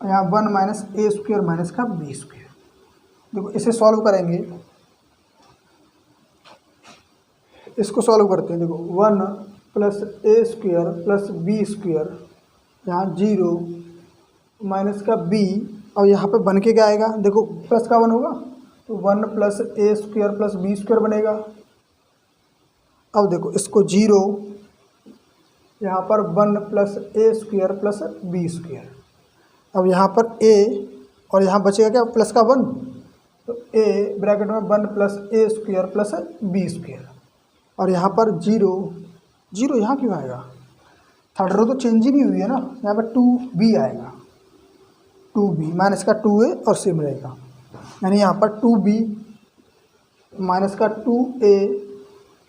यहाँ 1 माइनस ए स्क्वायर माइनस का बी स्क्वायर। देखो इसे सॉल्व करेंगे, इसको सॉल्व करते हैं, देखो 1 प्लस ए स्क्वायर प्लस बी स्क्वायर, यहाँ 0 माइनस का b, और यहाँ पे बन के क्या आएगा, देखो प्लस का 1 होगा तो 1 प्लस ए स्क्वायर प्लस बी स्क्वायर बनेगा। अब देखो इसको 0, यहाँ पर 1 प्लस ए स्क्वायर प्लस बी स्क्वायर, अब यहाँ पर a और यहाँ बचेगा क्या, प्लस का 1, तो a ब्रैकेट में 1 प्लस ए स्क्वायर प्लस बी स्क्वायर, और यहाँ पर 0 0 यहाँ क्यों आएगा, थर्ड रो तो चेंज ही नहीं हुई है ना, यहाँ पर 2b आएगा, 2b माइनस का 2a और सेम रहेगा, यानी यहाँ पर 2b माइनस का 2a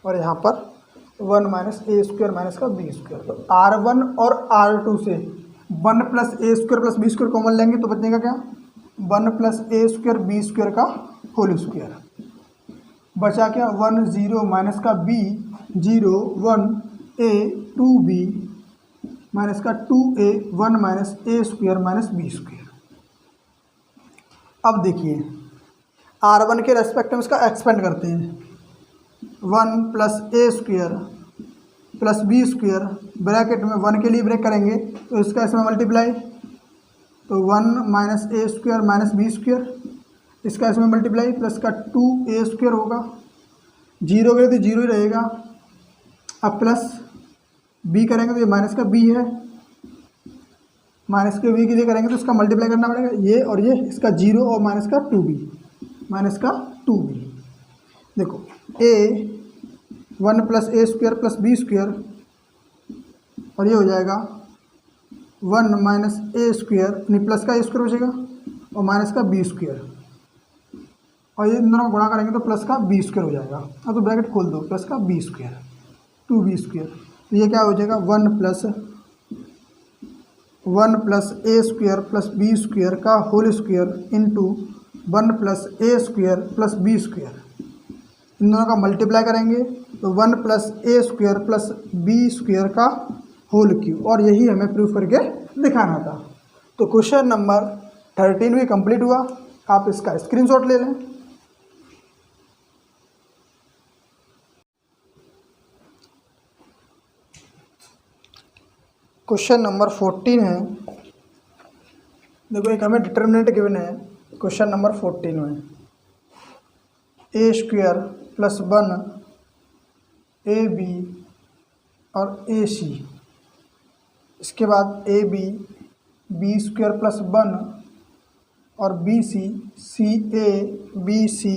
और यहाँ पर 1 माइनस ए स्क्वायर माइनस का बी स्क्वायर। तो R1 और R2 से 1 प्लस ए square plus B square common लेंगे तो बचेगा क्या, 1 प्लस ए स्क्वायर बी स्क्वायर का होल स्क्वायर। बचा क्या 1 0 माइनस का b 0 1 a 2b माइनस का 2a 1 minus a square minus b square. अब देखिए R1 के रेस्पेक्ट में इसका एक्सपेंड करते हैं, 1 प्लस ए square plus B square bracket में 1 के लिए ब्रेक करेंगे तो इसका इसमें मल्टीप्लाई, तो 1 minus a square minus b square, इसका इसमें मल्टीप्लाई प्लस का 2a स्क्वायर होगा, 0 गए तो 0 ही रहेगा। अब प्लस b करेंगे तो ये माइनस का b है, माइनस के b के लिए करेंगे तो इसका मल्टीप्लाई करना पड़ेगा, ये और ये, इसका 0 और माइनस का 2b माइनस का 2b। देखो a 1 plus A square plus B square और ये हो जाएगा 1 माइनस ए स्क्वायर, नहीं प्लस का ए स्क्वायर बचेगा और माइनस का बी स्क्वायर, और ये इन दोनों गुणा करेंगे तो प्लस का बी स्क्वायर हो जाएगा। अब तो ब्रैकेट खोल दो, प्लस का बी स्क्वायर 2b स्क्वायर, तो ये क्या हो जाएगा 1 प्लस ए स्क्वायर प्लस बी स्क्वायर का होल स्क्वायर इंटू 1 प्लस ए स्क्वायर प्लस बी स्क्वायर। इन दोनों का मल्टीप्लाई करेंगे तो 1 प्लस ए स्क्वायर प्लस बी स्क्वायर का होल क्यूब, और यही हमें प्रूफ करके दिखाना था। तो क्वेश्चन नंबर 13 भी कंप्लीट हुआ, आप इसका स्क्रीनशॉट ले लें। क्वेश्चन नंबर 14 है, देखो एक हमें डिटर्मिनेंट गिवन है क्वेश्चन नंबर 14 में, a square plus 1 A b और ए सी, इसके बाद a b b square plus 1 और B C a B C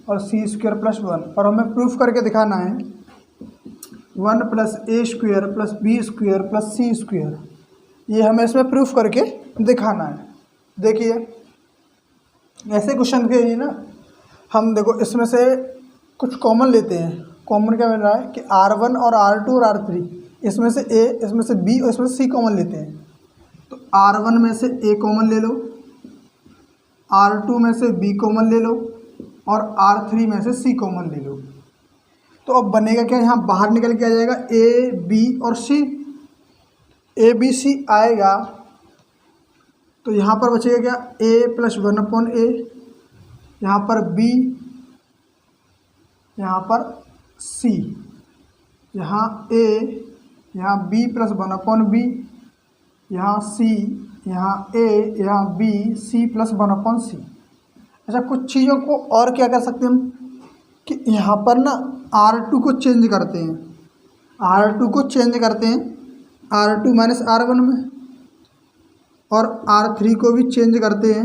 और सी स्क्वायर प्लस 1, और हमें प्रूफ करके दिखाना है 1 प्लस ए square plus B square plus C square, ये हमें इसमें प्रूफ करके दिखाना है। देखिए ऐसे क्वेश्चन के लिए ना हम देखो इसमें से कुछ कॉमन लेते हैं। कॉमन क्या मिल रहा है कि R1 और R2 और R3, इसमें से A, इसमें से B और इसमें से C कॉमन लेते हैं। तो R1 में से A कॉमन ले लो, R2 में से B कॉमन ले लो और R3 में से C कॉमन ले लो। तो अब बनेगा क्या, यहाँ बाहर निकल के आ जाएगा A B और C, A B C आएगा तो यहाँ पर बचेगा क्या A प्लस 1/A, यहाँ पर B, यहाँ पर C, यहाँ A, यहाँ B प्लस 1/B, यहाँ C, यहाँ A, यहाँ B, C प्लस 1/C। अच्छा कुछ चीज़ों को और क्या कर सकते हैं हम कि यहाँ पर ना R2 को चेंज करते हैं, R2 को चेंज करते हैं R2 माइनस R1 में, और R3 को भी चेंज करते हैं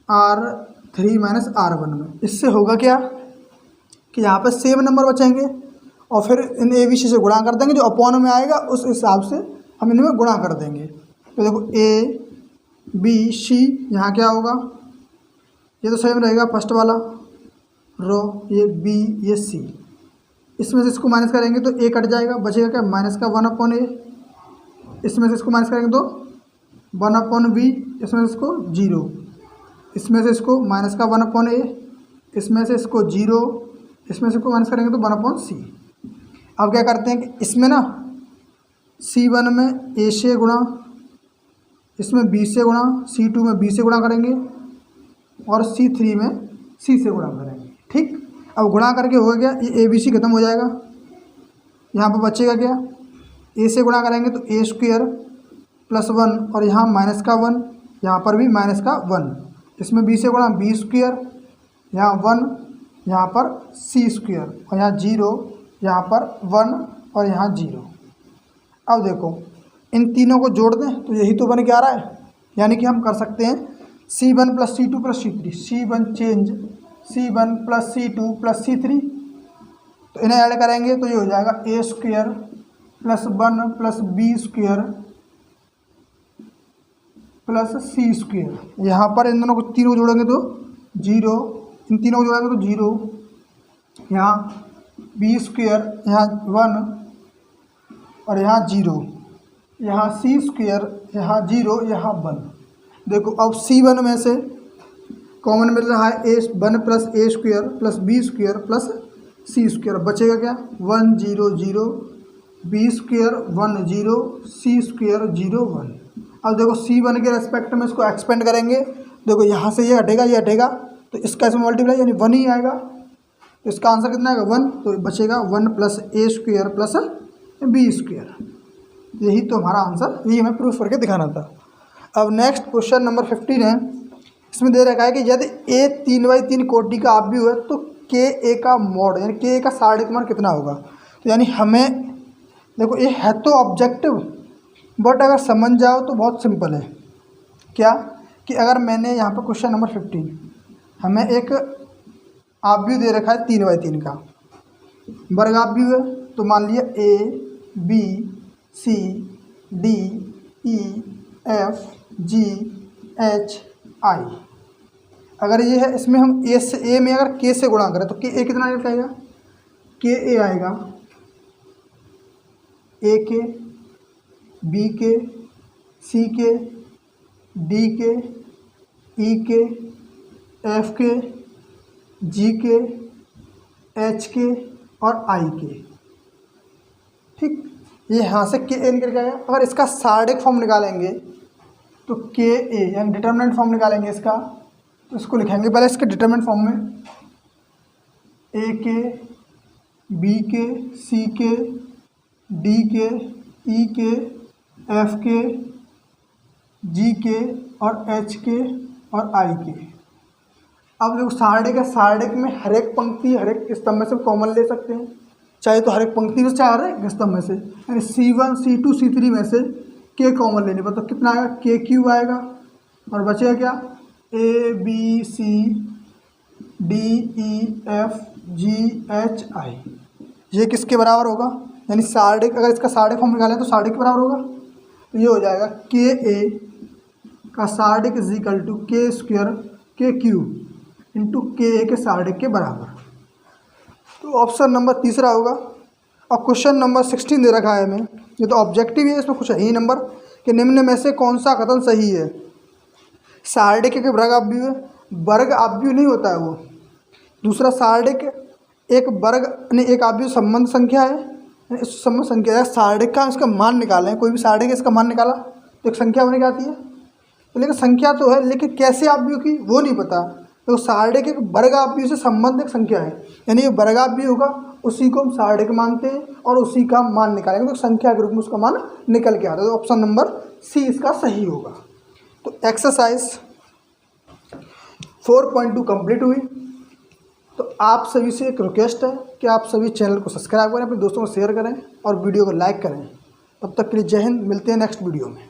R3 माइनस R1 में। इससे होगा क्या कि यहाँ पर सेम नंबर बचेंगे और फिर इन ए बी सी से गुणा कर देंगे, जो अपॉन में आएगा उस हिसाब से हम इनमें गुणा कर देंगे। तो देखो ए बी सी, यहाँ क्या होगा, ये तो सेम रहेगा फर्स्ट वाला रो, ये बी ये सी, इसमें से इसको माइनस करेंगे तो ए कट जाएगा, बचेगा क्या माइनस का 1/A, इसमें से इसको माइनस करेंगे तो 1/B, इसमें से इसको 0, इसमें से इसको माइनस का 1/A, इसमें से इसको 0, इसमें से इसको माइनस करेंगे तो 1/C। अब क्या करते हैं कि इसमें ना C1 में A से गुणा, इसमें B से गुणा, C2 में B से गुणा करेंगे और C3 में C से गुणा करेंगे। ठीक, अब गुणा करके हो गया, ये ABC खत्म हो जाएगा, यहाँ पर बचेगा क्या, A से गुणा करेंगे तो A स्क्वायर प्लस 1 और यहाँ माइनस का 1, यहाँ पर भी माइनस का 1, इसमें B से गुणा B स्क्वायर, यहाँ 1, यहाँ पर C स्क्वायर और यहाँ 0, यहाँ पर 1 और यहाँ 0। अब देखो इन तीनों को जोड़ दें तो यही तो बन के आ रहा है, यानी कि हम कर सकते हैं C1 plus C2 plus C3, C1 change C1 plus C2 plus C3, तो इन्हें ऐड करेंगे तो ये हो जाएगा A square plus 1 plus B square plus C square. यहाँ पर इन दोनों को तीनों को जोड़ेंगे तो 0 इन तीनों को जोड़ेंगे तो 0, यहाँ बी स्क्वायर, यहाँ 1 और यहाँ 0, यहाँ सी स्क्वायर, यहाँ 0, यहाँ 1। देखो अब C1 में से कॉमन मिल रहा है A1 plus A square plus B square plus C square, बचेगा क्या 1 0 0, B स्क्वायर 1 0, C स्क्वायर 0 1। अब देखो C1 के रेस्पेक्ट में इसको एक्सपेंड करेंगे, देखो यहाँ से ये हटेगा तो इसका इसमें मल्टीप्लाई यानी 1 ही आएगा, तो इसका आंसर कितना आएगा 1, तो बचेगा 1 plus A square plus B square. यही तो हमारा आंसर, यही हमें प्रूफ करके दिखाना था। अब नेक्स्ट क्वेश्चन नंबर 15 है, इसमें दे रखा है कि यदि A 3/3 कोटि का आव्यूह है तो KA का मॉड यानी KA का सारणिक मान कितना होगा। तो यानी हमें देखो ये है तो ऑब्जेक्टिव, बट अगर समझ जाओ तो बहुत सिंपल है। क्या कि अगर मैंने यहाँ पर क्वेश्चन नंबर 15 हमें एक आव्यूह दे रखा है 3/3 का वर्ग आव्यूह है, तो मान लिया A B C D E F G H I। अगर ये है इसमें हम A में अगर K से गुणा करें तो KA कितना आएगा, KA आएगा A के, B के, C के, D के, E के, F के, G के, H के और I के। ठीक, ये यहाँ से KA निकल जाएगा। अगर इसका सारणिक फॉर्म निकालेंगे तो KA यानी डिटर्मिनेंट फॉर्म निकालेंगे इसका, तो इसको लिखेंगे पहले इसके डिटर्मिनेंट फॉर्म में A के, B के, C के, D के, E के, F के, G के और H के और I के। अब देखो सारणिक में हर एक पंक्ति हर एक स्तंभ में से कॉमन ले सकते हैं, चाहे तो हर एक पंक्ति में चाहे हर एक स्तंभ में से, यानी C1 C2 C3 में से K कॉमन लेने पर तो कितना आएगा KQ आएगा, और बचेगा क्या A B C D E F G H I। ये किसके बराबर होगा, यानी सारणिक, अगर इसका सारणिक फॉर्म निकालें तो सारणिक के बराबर होगा, तो ये हो जाएगा KA का सारणिक is equal to K square KQ into KA के सारणिक के बराबर। तो ऑप्शन नंबर तीसरा होगा। और क्वेश्चन नंबर 16 दे रखा है हमें, ये तो ऑब्जेक्टिव है, इसमें कुछ है ही नंबर कि निम्न में से कौन सा कथन सही है। सारणिक के वर्ग आव्यूह है, वर्ग आव्यूह नहीं होता है वो। दूसरा सारणिक एक वर्ग यानी एक आव्यूह संबंध संख्या है, इस संबंध संख्या है सारणिक का इसका मान निकालें, कोई भी सारणिक इसका मान निकाला तो एक संख्या बन के आती है, तो लेकिन संख्या तो है लेकिन कैसे आव्यूह की वो नहीं पता। तो सारणिक एक वर्ग आव्यूह से संबंधित संख्या है, यानी ये वर्ग आव्यूह होगा उसी को हम सारणिक मानते हैं और उसी का मान निकालेंगे तो संख्या के रूप में उसका मान निकल के आता है। तो ऑप्शन नंबर सी इसका सही होगा। तो एक्सरसाइज 4.2 कंप्लीट हुई। तो आप सभी से एक रिक्वेस्ट है कि आप सभी चैनल को सब्सक्राइब करें, अपने दोस्तों को शेयर करें और वीडियो को लाइक करें। तब तक के लिए जय हिंद, मिलते हैं नेक्स्ट वीडियो में।